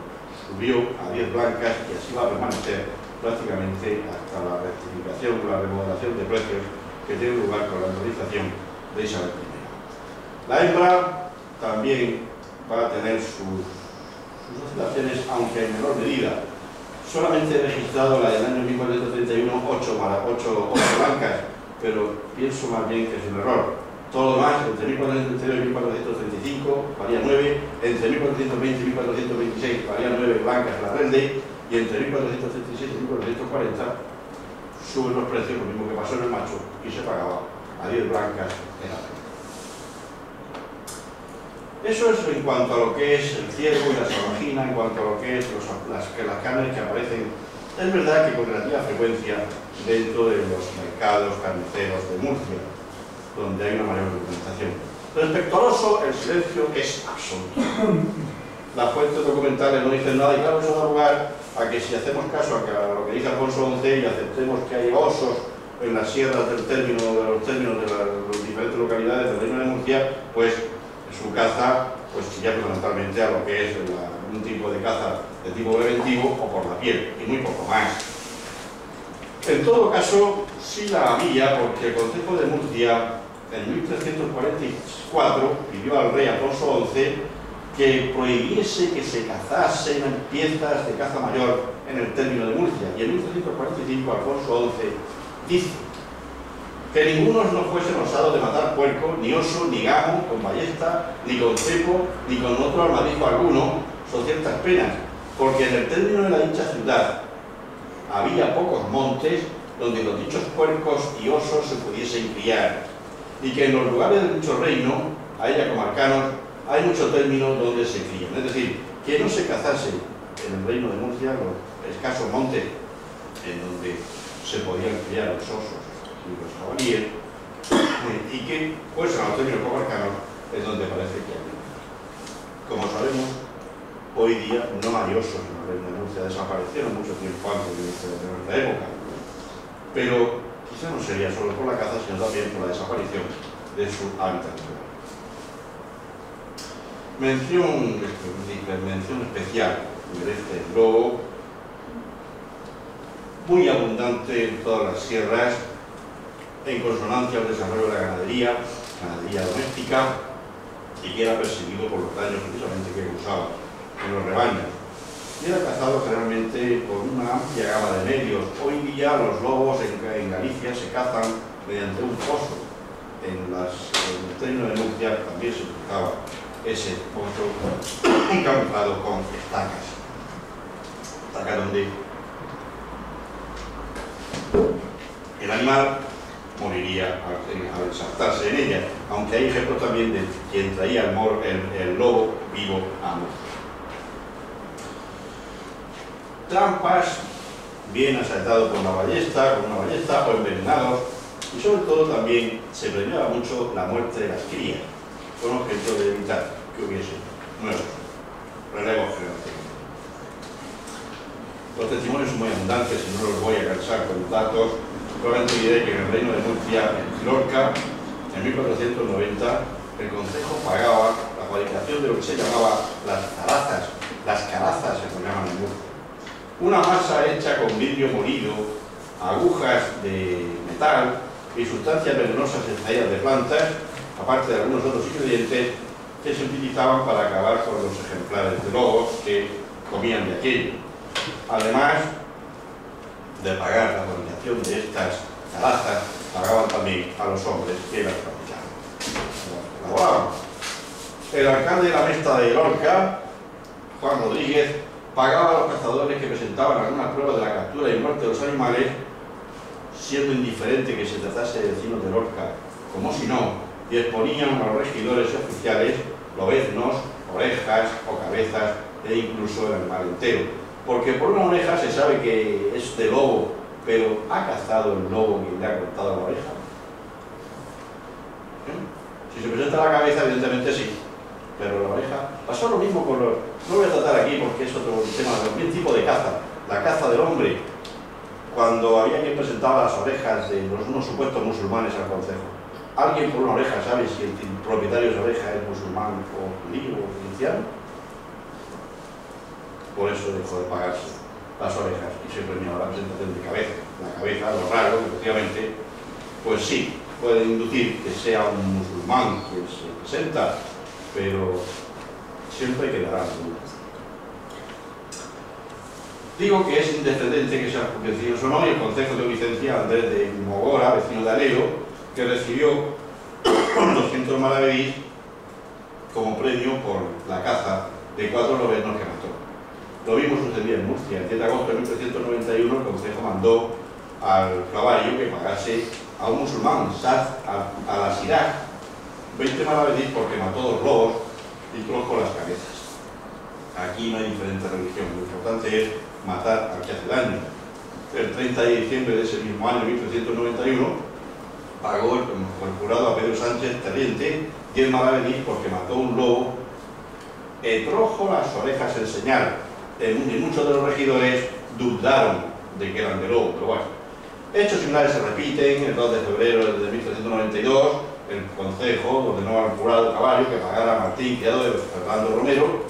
subió a 10 blancas y así va a permanecer prácticamente hasta la rectificación, la remodelación de precios que tiene lugar con la autorización de Isabel I. La hembra también va a tener sus oscilaciones, aunque en menor medida. Solamente he registrado la del año 1431, 8 blancas, pero pienso más bien que es un error. Todo lo más, entre 1432 y 1435 varía 9, entre 1420 y 1426 varía 9 blancas la relde, y entre 1437 y 1440 suben los precios, lo mismo que pasó en el macho, y se pagaba a 10 blancas en la relde. Eso es en cuanto a lo que es el ciervo y la salvajina, en cuanto a lo que es las carnes que aparecen, es verdad que con relativa frecuencia dentro de los mercados carniceros de Murcia, donde hay una mayor documentación. Respecto al oso, el silencio es absoluto. Las fuentes documentales no dicen nada, y claro, eso da lugar a que si hacemos caso a lo que dice Alfonso XI y aceptemos que hay osos en las sierras de los términos de las diferentes localidades del Reino de Murcia, pues su caza pues ya fundamentalmente a lo que es un tipo de caza de tipo preventivo o por la piel, y muy poco más. En todo caso, sí la había, porque el Concejo de Murcia en 1344 pidió al rey Alfonso XI que prohibiese que se cazasen piezas de caza mayor en el término de Murcia, y en 1345 Alfonso XI dice que ninguno no fuesen osados de matar puerco, ni oso, ni gamo, con ballesta, ni con cepo, ni con otro armadillo alguno, son ciertas penas, porque en el término de la dicha ciudad había pocos montes donde los dichos puercos y osos se pudiesen criar, y que en los lugares del dicho reino, a ella comarcanos, hay muchos términos donde se crían, es decir, que no se cazase en el reino de Murcia los escasos montes en donde se podían criar los osos y los jabalíes, y que, pues, en los términos comarcanos es donde parece que hay. Como sabemos, hoy día no hay osos en el reino de Murcia, desaparecieron mucho tiempo antes de nuestra época, pero quizá no sería solo por la caza, sino también por la desaparición de su hábitat natural. Mención especial merece el lobo, muy abundante en todas las sierras, en consonancia al desarrollo de la ganadería doméstica, y que era perseguido por los daños precisamente que causaba en los rebaños. Y era cazado generalmente por una amplia gama de medios. Hoy día los lobos en Galicia se cazan mediante un foso. En el término de Murcia también se utilizaba ese foso camuflado con estacas. Estacas donde el animal moriría al saltarse en ella, aunque hay ejemplos también de quien traía el lobo vivo a Murcia. Trampas, bien asaltados con una ballesta o envenenados, y sobre todo también se premiaba mucho la muerte de las crías, con objeto de evitar que hubiese nuevos relevos generacionales. Los testimonios son muy abundantes y no los voy a cansar con datos. Solamente diré que en el reino de Murcia, en Lorca, en 1490, el concejo pagaba la fabricación de lo que se llamaba las calazas se llamaban en Murcia. Una masa hecha con vidrio molido, agujas de metal y sustancias venenosas extraídas de plantas, aparte de algunos otros ingredientes que se utilizaban para acabar con los ejemplares de lobos que comían de aquello. Además de pagar la fabricación de estas calazas, pagaban también a los hombres que las fabricaban. El alcalde de la Mesta de Lorca, Juan Rodríguez, pagaba a los cazadores que presentaban algunas pruebas de la captura y muerte de los animales, siendo indiferente que se tratase de vecinos de Lorca, como si no, y exponían a los regidores y oficiales lobeznos, orejas o cabezas e incluso el animal entero. Porque por una oreja se sabe que es de lobo, pero ¿ha cazado el lobo quien le ha cortado la oreja? Si se presenta la cabeza, evidentemente sí, pero la oreja... Pasó lo mismo con los... No voy a tratar aquí porque es otro tema, de un tipo de caza, la caza del hombre, cuando había quien presentaba las orejas de unos supuestos musulmanes al concejo. ¿Alguien por una oreja sabe si el propietario de esa oreja es musulmán o judío o cristiano? Por eso dejó de pagarse las orejas y se premiaba la presentación de cabeza. La cabeza, lo raro, efectivamente, pues sí, puede inducir que sea un musulmán que se presenta, pero siempre quedará dudas. Digo que es indefendente que sean vecinos o no, y el concejo de licencia Andrés de Mogora, vecino de Alero, que recibió 200 maravedís como premio por la caza de 4 lobeznos que mató. Lo mismo sucedía en Murcia. El 10 de agosto de 1391 el concejo mandó al clavario que pagase a un musulmán, a la Siraj, 20 maravedís porque mató 2 lobos y troncó las cabezas. Aquí no hay diferente religión, lo importante es matar al que hace daño. El 30 de diciembre de ese mismo año, 1391, pagó el jurado a Pedro Sánchez Terriente 10 maravedís porque mató un lobo, trojo las orejas en señal. Y muchos de los regidores dudaron de que eran de lobo, pero bueno. Hechos similares se repiten. El 2 de febrero de 1392, el concejo ordenó al jurado de caballo que pagara a Martín, criado de Fernando Romero,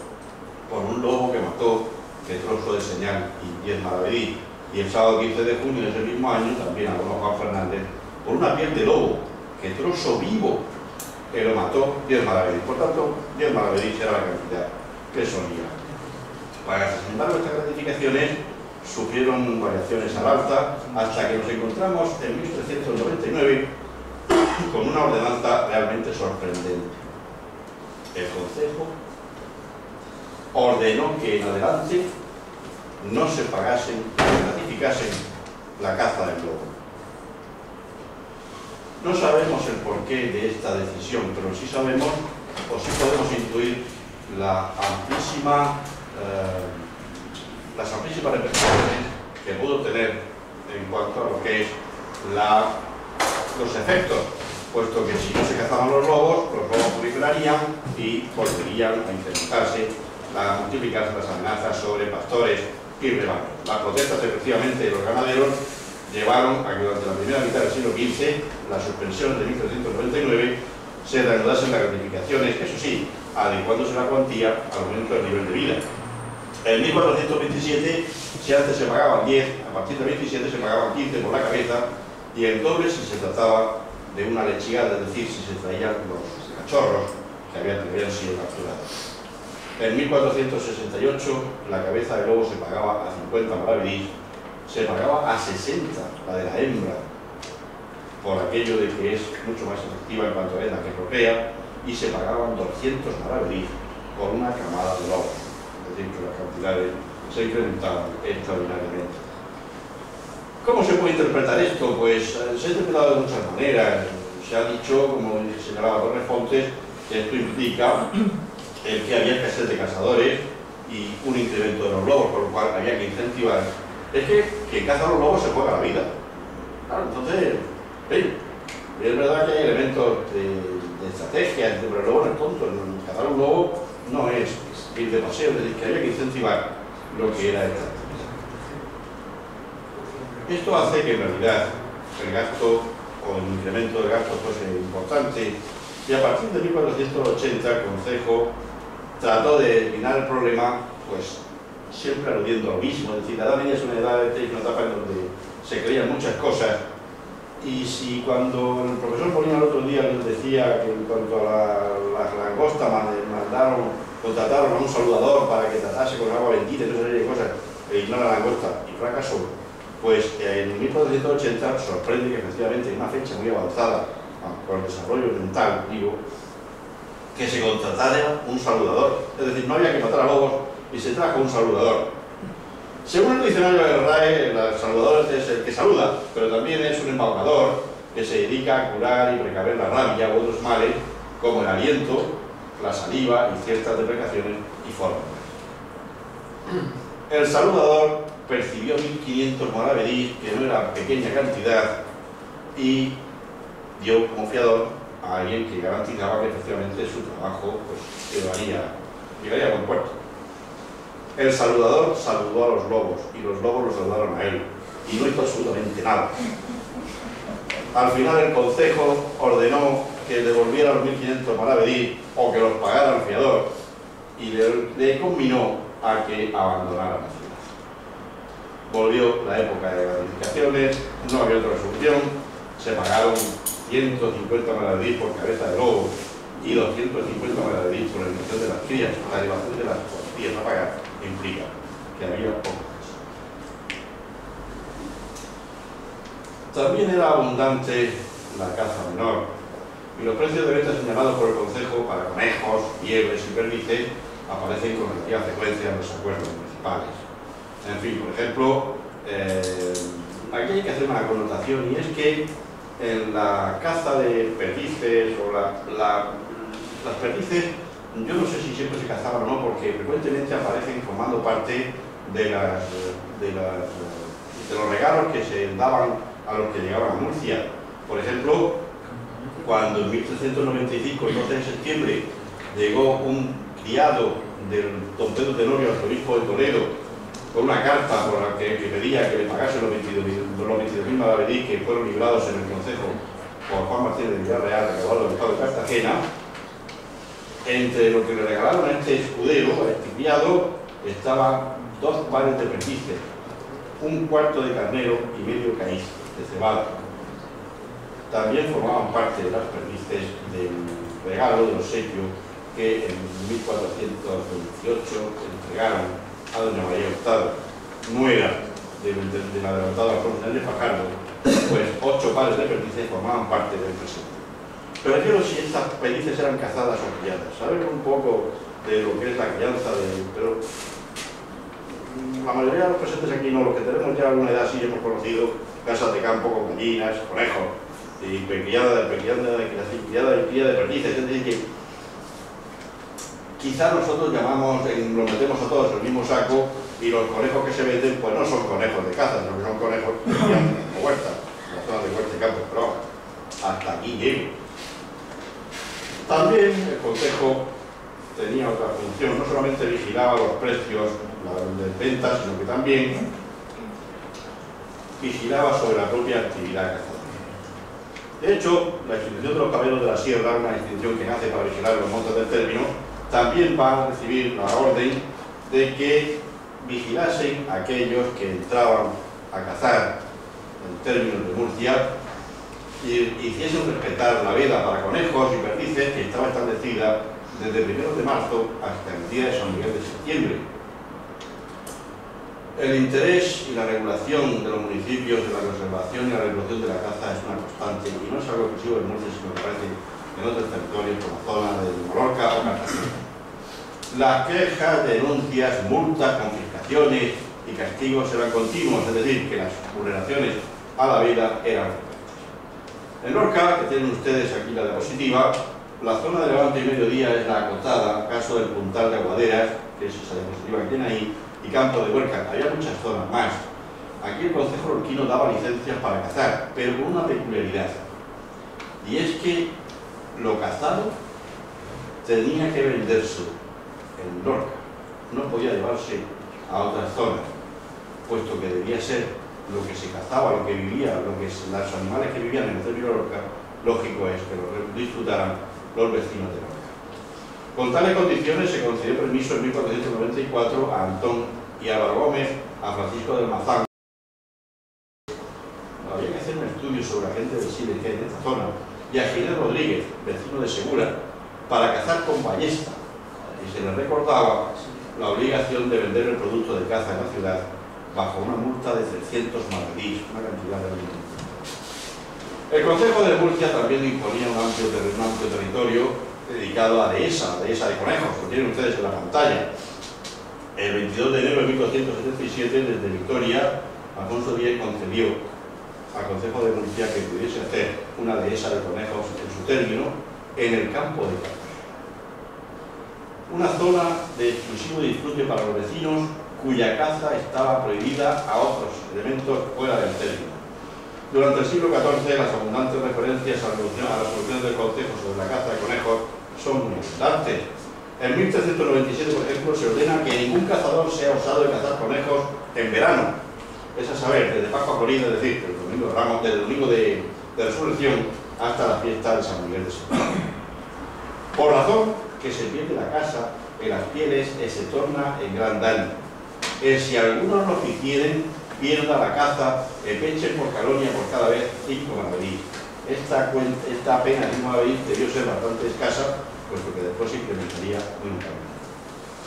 por un lobo que mató, que trozo de señal y 10 maravedís. Y el sábado 15 de junio de ese mismo año también a don Juan Fernández por una piel de lobo, que trozo vivo, que lo mató 10 maravedís. Por tanto, 10 maravedís era la cantidad que solía pagarse. Sin embargo, estas gratificaciones sufrieron variaciones al alta hasta que nos encontramos en 1399 con una ordenanza realmente sorprendente. El concejo ordenó que en adelante no se pagasen, se gratificasen la caza del lobo. No sabemos el porqué de esta decisión, pero sí sabemos, o sí podemos intuir las amplísimas repercusiones que pudo tener en cuanto a lo que es los efectos, puesto que si no se cazaban los lobos proliferarían y volverían a incrementarse, a multiplicarse las amenazas sobre pastores y rebaños. Las protestas, efectivamente, de los ganaderos llevaron a que durante la primera mitad del siglo XV, la suspensión de 1399, se reanudasen las gratificaciones, eso sí, adecuándose la cuantía al aumento del nivel de vida. En 1427, si antes se pagaban 10, a partir de 27 se pagaban 15 por la cabeza y el doble si se trataba de una lechigada, es decir, si se traían los cachorros que habían sido capturados. En 1468 la cabeza de lobo se pagaba a 50 maravedís, se pagaba a 60 la de la hembra, por aquello de que es mucho más efectiva en cuanto a la que procrea, y se pagaban 200 maravedís por una camada de lobos. Es decir, que las cantidades se incrementaban extraordinariamente. ¿Cómo se puede interpretar esto? Pues se ha interpretado de muchas maneras. Se ha dicho, como señalaba Torres Fontes, que esto implica el que había escasez de cazadores y un incremento de los lobos, por lo cual había que incentivar. Es que quien caza a los lobos se juega la vida. Claro, entonces, es verdad que hay elementos de estrategia, pero el lobo no es tonto. Cazar un lobo no es ir de paseo, es decir, que había que incentivar lo que era esta actividad. Esto hace que en realidad el gasto o el incremento del gasto fuese importante, y a partir de 1480 el Concejo trató de eliminar el problema, pues siempre aludiendo a lo mismo. Es decir, la Edad Media es una etapa en donde se creían muchas cosas, y si cuando el profesor Molina el otro día les decía que en cuanto a las langostas contrataron a un saludador para que tratase con agua bendita y toda serie de cosas, eliminó la langosta y fracasó, pues en 1480 sorprende que efectivamente en una fecha muy avanzada con el desarrollo mental, digo, que se contratara un saludador. Es decir, no había que matar a lobos y se trajo un saludador. Según el diccionario del RAE, el saludador es el que saluda, pero también es un embaucador que se dedica a curar y precaver la rabia u otros males, como el aliento, la saliva y ciertas deprecaciones y formas. El saludador percibió 1500 maravedís, que no era pequeña cantidad, y dio como fiador a alguien que garantizaba que efectivamente su trabajo pues, llegaría a buen puerto. El saludador saludó a los lobos y los lobos lo saludaron a él, y no hizo absolutamente nada. Al final el Concejo ordenó que devolviera los 1500 maravedís o que los pagara al fiador, y le conminó a que abandonara la ciudad. Volvió la época de gratificaciones, no había otra solución, se pagaron 150 maravedís por cabeza de lobo y 250 maravedís por la eliminación de las crías. La elevación de las crías a pagar implica que había pocas. También era abundante la caza menor, y los precios de venta señalados por el Concejo para conejos, liebres y perdices aparecen con relativa frecuencia en los acuerdos municipales. En fin, por ejemplo, aquí hay que hacer una connotación, y es que en la caza de perdices o las perdices, yo no sé si siempre se cazaban o no, porque frecuentemente aparecen formando parte de los regalos que se daban a los que llegaban a Murcia. Por ejemplo, cuando en 1395, el 12 de septiembre, llegó un criado del don Pedro Tenorio, arzobispo de Toledo, con una carta por la que pedía que le pagase los 22.000 maravedís que fueron librados en el Concejo por Juan Martínez de Villarreal, recaudado del Estado de Cartagena. Entre lo que le regalaron a este escudero, a este criado, estaban 2 pares de perdices, un cuarto de carnero y medio caíz de cebada. También formaban parte de las perdices del regalo, del obsequio, que en 1428 entregaron a doña María Hurtado, nuera de la adelantada Alfonso de Fajardo. Pues 8 pares de perdices formaban parte del presente. Pero quiero si estas perdices eran cazadas o criadas. Saber un poco de lo que es la crianza, pero la mayoría de los presentes aquí no, los que tenemos ya alguna edad sí hemos conocido casas de campo con gallinas, conejos, y criada de perdices. Es decir, que quizá nosotros los metemos a todos en el mismo saco, y los conejos que se venden pues no son conejos de caza, sino que son conejos que crian en huerta, en la zona de huerta y campo, pero hasta aquí llego. También el Concejo tenía otra función, no solamente vigilaba los precios de venta, sino que también vigilaba sobre la propia actividad cazadora. De hecho, la institución de los caballeros de la Sierra, una institución que nace para vigilar los montes del término, también va a recibir la orden de que vigilasen a aquellos que entraban a cazar en términos de Murcia y hiciesen respetar la veda para conejos y perdices, que estaba establecida desde el 1 de marzo hasta el día de San Miguel de septiembre. El interés y la regulación de los municipios de la conservación y la regulación de la caza es una constante, y no es algo exclusivo de Murcia, sino que aparece en otros territorios como la zona de Mallorca o Cartagena. Las quejas, denuncias, multas, confiscaciones y y castigos eran continuos, es decir, que las vulneraciones a la vida eran frecuentes. En Lorca, que tienen ustedes aquí la diapositiva, la zona de Levante y Mediodía es la acotada, caso del Puntal de Aguaderas, que es esa diapositiva que tiene ahí, y Campo de Huerca. Había muchas zonas más. Aquí el concejo lorquino daba licencias para cazar, pero con una peculiaridad. Y es que lo cazado tenía que venderse en Lorca, no podía llevarse a otras zonas, puesto que debía ser lo que se cazaba, lo que vivía, los animales que vivían en el territorio de Lorca, lógico es que lo disfrutaran los vecinos de Lorca. Con tales condiciones se concedió permiso en 1494 a Antón y Álvaro Gómez, a Francisco del Mazán. Había que hacer un estudio sobre la gente del Sile que hay en esta zona, y a Ginés Rodríguez, vecino de Segura, para cazar con ballesta, y se les recordaba la obligación de vender el producto de caza en la ciudad bajo una multa de 300 maravedís, una cantidad de dinero. El Concejo de Murcia también imponía un amplio territorio dedicado a dehesa de conejos, que tienen ustedes en la pantalla. El 22 de enero de 1277, desde Vitoria, Alfonso X concedió al Concejo de Murcia que pudiese hacer una dehesa de conejos en su término en el campo de Carlos. Una zona de exclusivo disfrute para los vecinos, cuya caza estaba prohibida a otros elementos fuera del término. Durante el siglo XIV, las abundantes referencias a las soluciones del Concejo sobre la caza de conejos son muy abundantes. En 1397, por ejemplo, se ordena que ningún cazador sea osado de cazar conejos en verano. Es a saber, desde Pascua Florida, es decir, desde el domingo de Resurrección hasta la fiesta de San Miguel de Sevilla. Por razón que se pierde la caza en las pieles y se torna en gran daño. Si algunos lo hicieren, pierda la caza, pechen por calonia por cada vez 5 maravedís. Esta pena de 5 maravedís debió ser bastante escasa, puesto que después se incrementaría muy notablemente.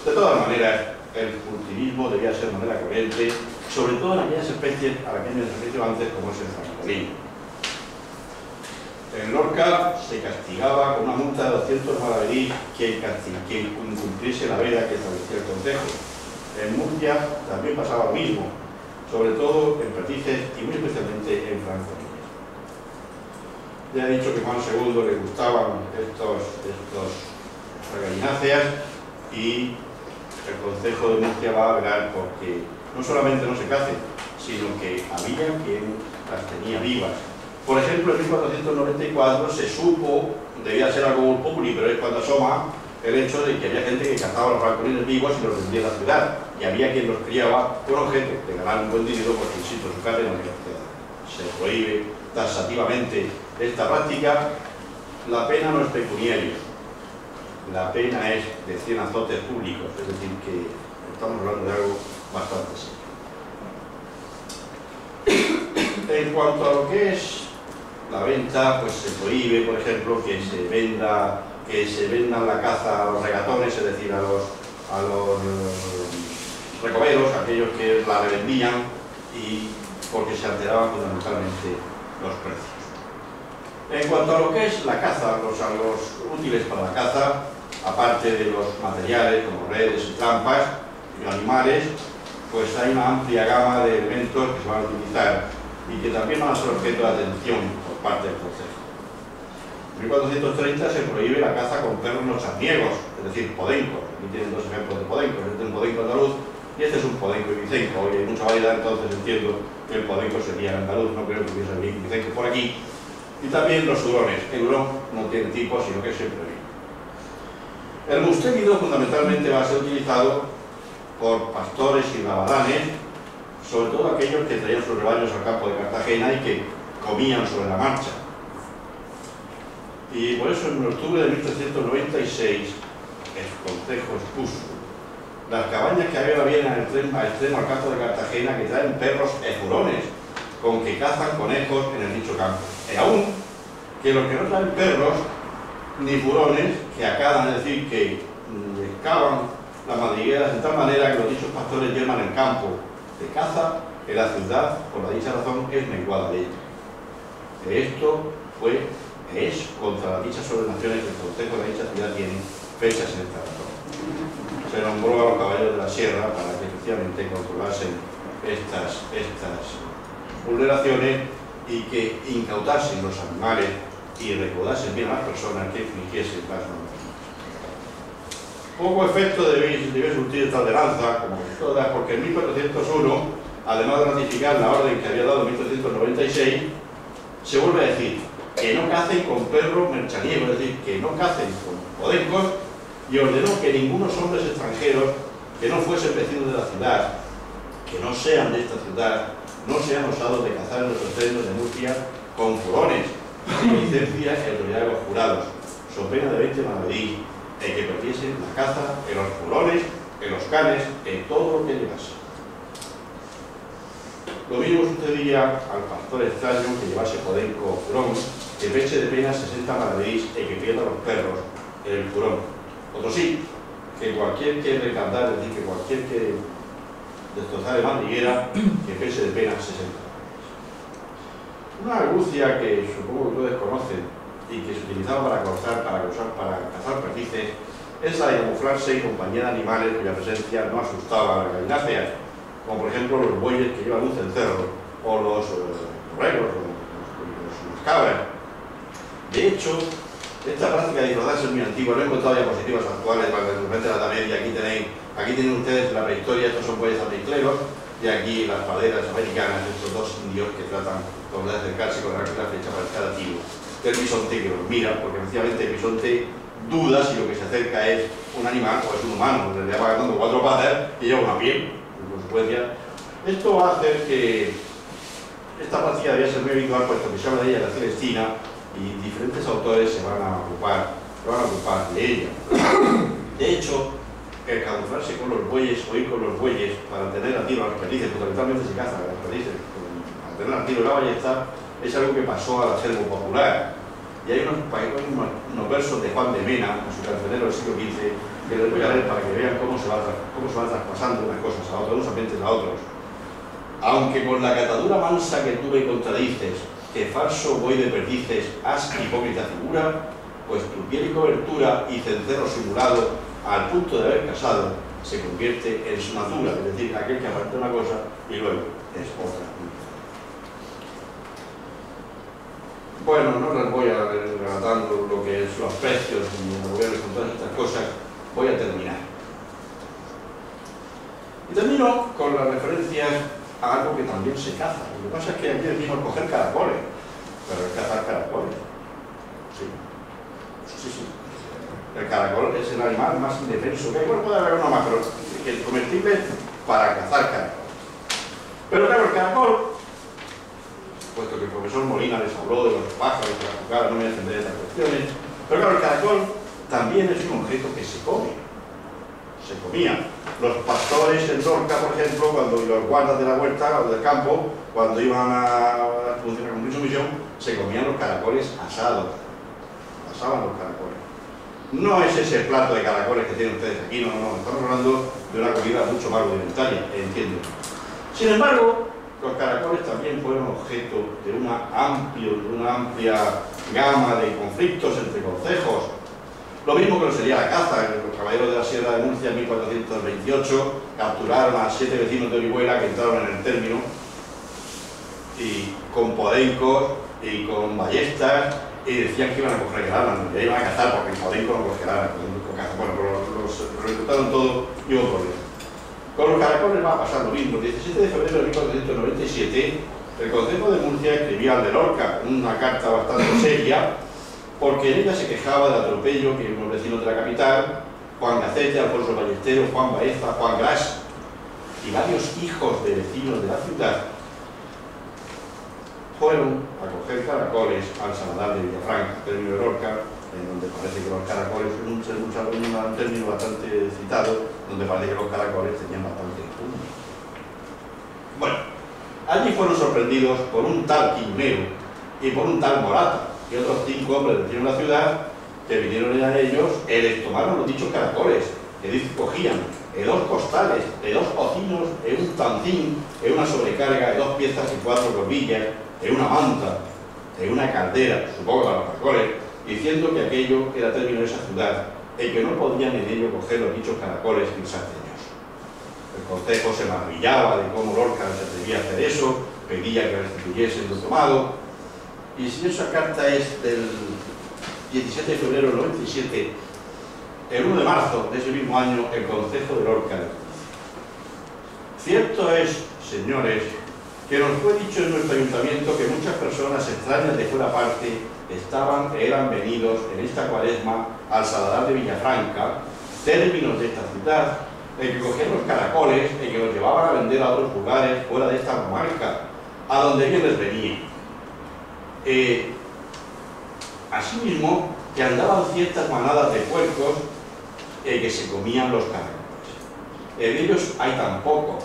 De todas maneras, el cultivismo debía ser de manera corriente, sobre todo en aquellas especies a las que me refiero antes, como es el zarzolín. En Lorca se castigaba con una multa de 200 maravedís quien incumpliese la veda que establecía el Concejo. En Murcia también pasaba lo mismo, sobre todo en Perdices y muy especialmente en Franco. Ya he dicho que Juan II le gustaban estos gallinaceas, y el Concejo de Murcia va a velar porque no solamente no se cacen, sino que había quien las tenía vivas. Por ejemplo, en 1494 se supo, debía ser algo muy popular, pero es cuando asoma el hecho de que había gente que cazaba los francolines vivos y los vendía en la ciudad, y había quien los criaba con objeto de ganar un buen dinero, porque insisto, su carne no queda. Se prohíbe taxativamente esta práctica. La pena no es pecuniaria, la pena es de 100 azotes públicos, es decir, que estamos hablando de algo bastante serio. En cuanto a lo que es la venta, pues se prohíbe, por ejemplo, que se vendan la caza a los regatones, es decir, a los recoveros, aquellos que la revendían, y porque se alteraban fundamentalmente los precios. En cuanto a lo que es la caza, a los útiles para la caza, aparte de los materiales como redes y trampas y animales, pues hay una amplia gama de elementos que se van a utilizar y que también van a ser objeto de atención por parte del Concejo. En 1430 se prohíbe la caza con perros sarniegos, es decir, podencos. Aquí tienen dos ejemplos de podencos, este es un podenco andaluz y este es un podenco ibicenco. Hoy hay mucha variedad, entonces entiendo que el podenco sería andaluz, no creo que hubiese el ibicenco por aquí. Y también los hurones. El hurón no tiene tipo, sino que es siempre vivo. El mustélido fundamentalmente va a ser utilizado por pastores y rabadanes, sobre todo aquellos que traían sus rebaños al campo de Cartagena y que comían sobre la marcha. Y por eso en octubre de 1396 el Concejo expuso las cabañas que había bien al extremo al campo de Cartagena, que traen perros e hurones, con que cazan conejos en el dicho campo. Y aún que los que no traen perros ni hurones, que acaban, es decir, que excavan las madrigueras de tal manera que los dichos pastores llevan el campo de caza en la ciudad, por la dicha razón, es menguada de ella. Esto es contra las dichas ordenaciones que el Concejo de dicha ciudad tiene fechas en esta razón. Se nombró a los caballeros de la sierra para que efectivamente controlasen estas vulneraciones y que incautasen los animales y recaudasen bien a las personas que infringiesen las normas. Poco efecto debe surtir esta ordenanza, como todas, porque en 1401, además de ratificar la orden que había dado en 1396, se vuelve a decir que no cacen con perros merchaniegos, es decir, que no cacen con podencos, y ordenó que ningunos hombres extranjeros que no fuesen vecinos de la ciudad, que no sean de esta ciudad, no sean osados de cazar en los terrenos de Murcia con furones, sin licencia y autoridad de los jurados, so pena de 20 maravedís, en que perdiesen la caza en los furones, en los canes, en todo lo que llevase. Lo mismo sucedía al pastor extraño que llevase podenco o furón, que peche de pena 60 maravedís y que pierda los perros en el furón. Otro sí, que cualquier que recaudar, es decir, que cualquier que destrozar de madriguera, que peche de pena 60. Una argucia que supongo que todos conocen y que se utilizaba para cazar perdices es la de camuflarse en compañía de animales cuya presencia no asustaba a la galinácea, como por ejemplo los bueyes que llevan un cencerro, o los borregos, o las cabras. De hecho, esta práctica de disfrazarse es muy antigua. No he encontrado diapositivas actuales para que de la Edad Media. Aquí tienen ustedes la prehistoria, estos son bueyes apicleros, y aquí las praderas americanas, estos dos indios que tratan de acercarse con la flecha para estar activo. El bisonte que los mira, porque efectivamente el bisonte duda si lo que se acerca es un animal o es un humano, porque le va dando 4 patas y lleva una piel, en consecuencia. Esto va a hacer que esta práctica debía ser muy habitual, puesto que se habla de ella en la Celestina y diferentes autores se van a ocupar de ella. De hecho, el camuflarse con los bueyes o ir con los bueyes para tener a tiro a las perdices, fundamentalmente se caza a las perdices, para tener a tiro la ballesta, es algo que pasó al acervo popular. Y hay unos versos de Juan de Mena, en su cancionero del siglo XV, que les voy a leer para que vean cómo se van traspasando unas cosas a otras, unos ambientes a otros. Aunque con la catadura mansa que tuve contradices, que falso buey de perdices, has hipócrita figura, pues tu piel y cobertura y cencerro simulado, al punto de haber casado, se convierte en su natura, es decir, aquel que aparenta una cosa y luego es otra. Bueno, no les voy a ir relatando lo que es los precios ni los gobiernos con todas estas cosas, voy a terminar. Y termino con las referencias a algo que también se caza. Lo que pasa es que aquí decimos coger caracoles, pero es cazar caracoles. Sí. El caracol es el animal más indefenso que hay. Bueno, puede haber uno más, pero el comestible para cazar caracol. Pero claro, el caracol, puesto que el profesor Molina les habló de los pájaros, de las cucaras, no me voy a entender estas cuestiones, pero claro, el caracol también es un objeto que se come. Se comía. Los pastores en Lorca, por ejemplo, cuando los guardas de la huerta o del campo, cuando iban a cumplir su misión, se comían los caracoles asados. Asaban los caracoles. No es ese plato de caracoles que tienen ustedes aquí, no, estamos hablando de una comida mucho más rudimentaria, entiendo. Sin embargo, los caracoles también fueron objeto de una amplia gama de conflictos entre concejos. Lo mismo que lo sería la caza. Los caballeros de la Sierra de Murcia en 1428 capturaron a 7 vecinos de Orihuela que entraron en el término y con podencos y con ballestas, y decían que iban a coger el arma, que iban a cazar porque el podenco no coge el arma. Bueno, los reclutaron todo y hubo problema. Con los caracoles va a pasar lo mismo. El 17 de febrero de 1497, el Concejo de Murcia escribía al de Lorca una carta bastante seria, porque en ella se quejaba del atropello que unos vecinos de la capital, Juan Gacete, Alfonso Ballesteros, Juan Baeza, Juan Gras y varios hijos de vecinos de la ciudad fueron a coger caracoles al Saladar de Villafranca, término de Lorca, en donde parece que los caracoles, un término bastante citado, donde parece que los caracoles tenían bastante punto. Bueno, allí fueron sorprendidos por un tal Quiñonero y por un tal Morata y otros 5 hombres del de la ciudad que vinieron a ellos y les tomaron los dichos caracoles, que dice cogían en 2 costales, en 2 ocinos, en un tancín, en una sobrecarga de 2 piezas y 4 corbillas, en una manta, en una caldera, supongo para los caracoles, diciendo que aquello era término de esa ciudad y que no podían en ello coger los dichos caracoles crisáceños. El Concejo se maravillaba de cómo Lorca se atrevía a hacer eso, pedía que restituyesen lo tomado. Y si esa carta es del 17 de febrero del 97, el 1 de marzo de ese mismo año, el Concejo de Lorca. Cierto es, señores, que nos fue dicho en nuestro ayuntamiento que muchas personas extrañas de fuera parte eran venidos en esta cuaresma al Saladar de Villafranca, términos de esta ciudad, en que cogían los caracoles y que los llevaban a vender a otros lugares fuera de esta comarca, a donde ellos les venía. Asimismo, que andaban ciertas manadas de puercos que se comían los caracoles. En ellos hay tan poco,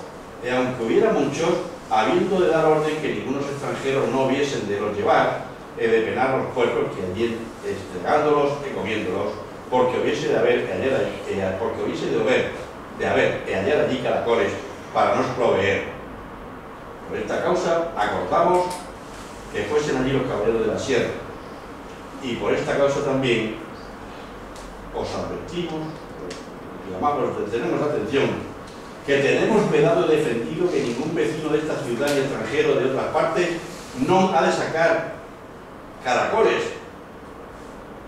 aunque hubiera muchos, habiendo de dar orden que ningunos extranjeros no hubiesen de los llevar, de penar los puercos que allí entregándolos y comiéndolos, porque hubiese de haber hallar allí caracoles para nos proveer. Por esta causa acordamos que fuesen allí los caballeros de la sierra, y por esta causa también os advertimos, tenemos atención, que tenemos vedado y defendido que ningún vecino de esta ciudad ni extranjero de otras partes no ha de sacar caracoles,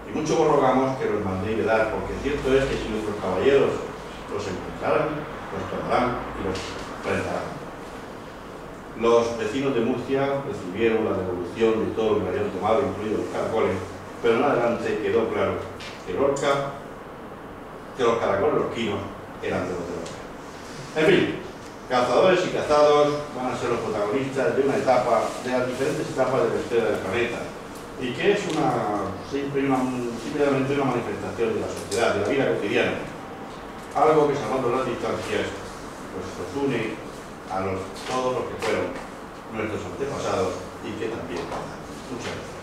y mucho os rogamos que los mandéis vedar, porque cierto es que si nuestros caballeros los encontraran, los tomarán y los prenderán. Los vecinos de Murcia recibieron la devolución de todo lo que habían tomado, incluidos los caracoles, pero en adelante quedó claro que Lorca, que los caracoles lorquinos eran de los de Lorca. En fin, cazadores y cazados van a ser los protagonistas de una etapa, de las diferentes etapas de la historia del planeta, y que es simplemente una manifestación de la sociedad, de la vida cotidiana, algo que, salvando las distancias, pues nos une a todos los que fueron nuestros antepasados y que también pasan. Muchas gracias.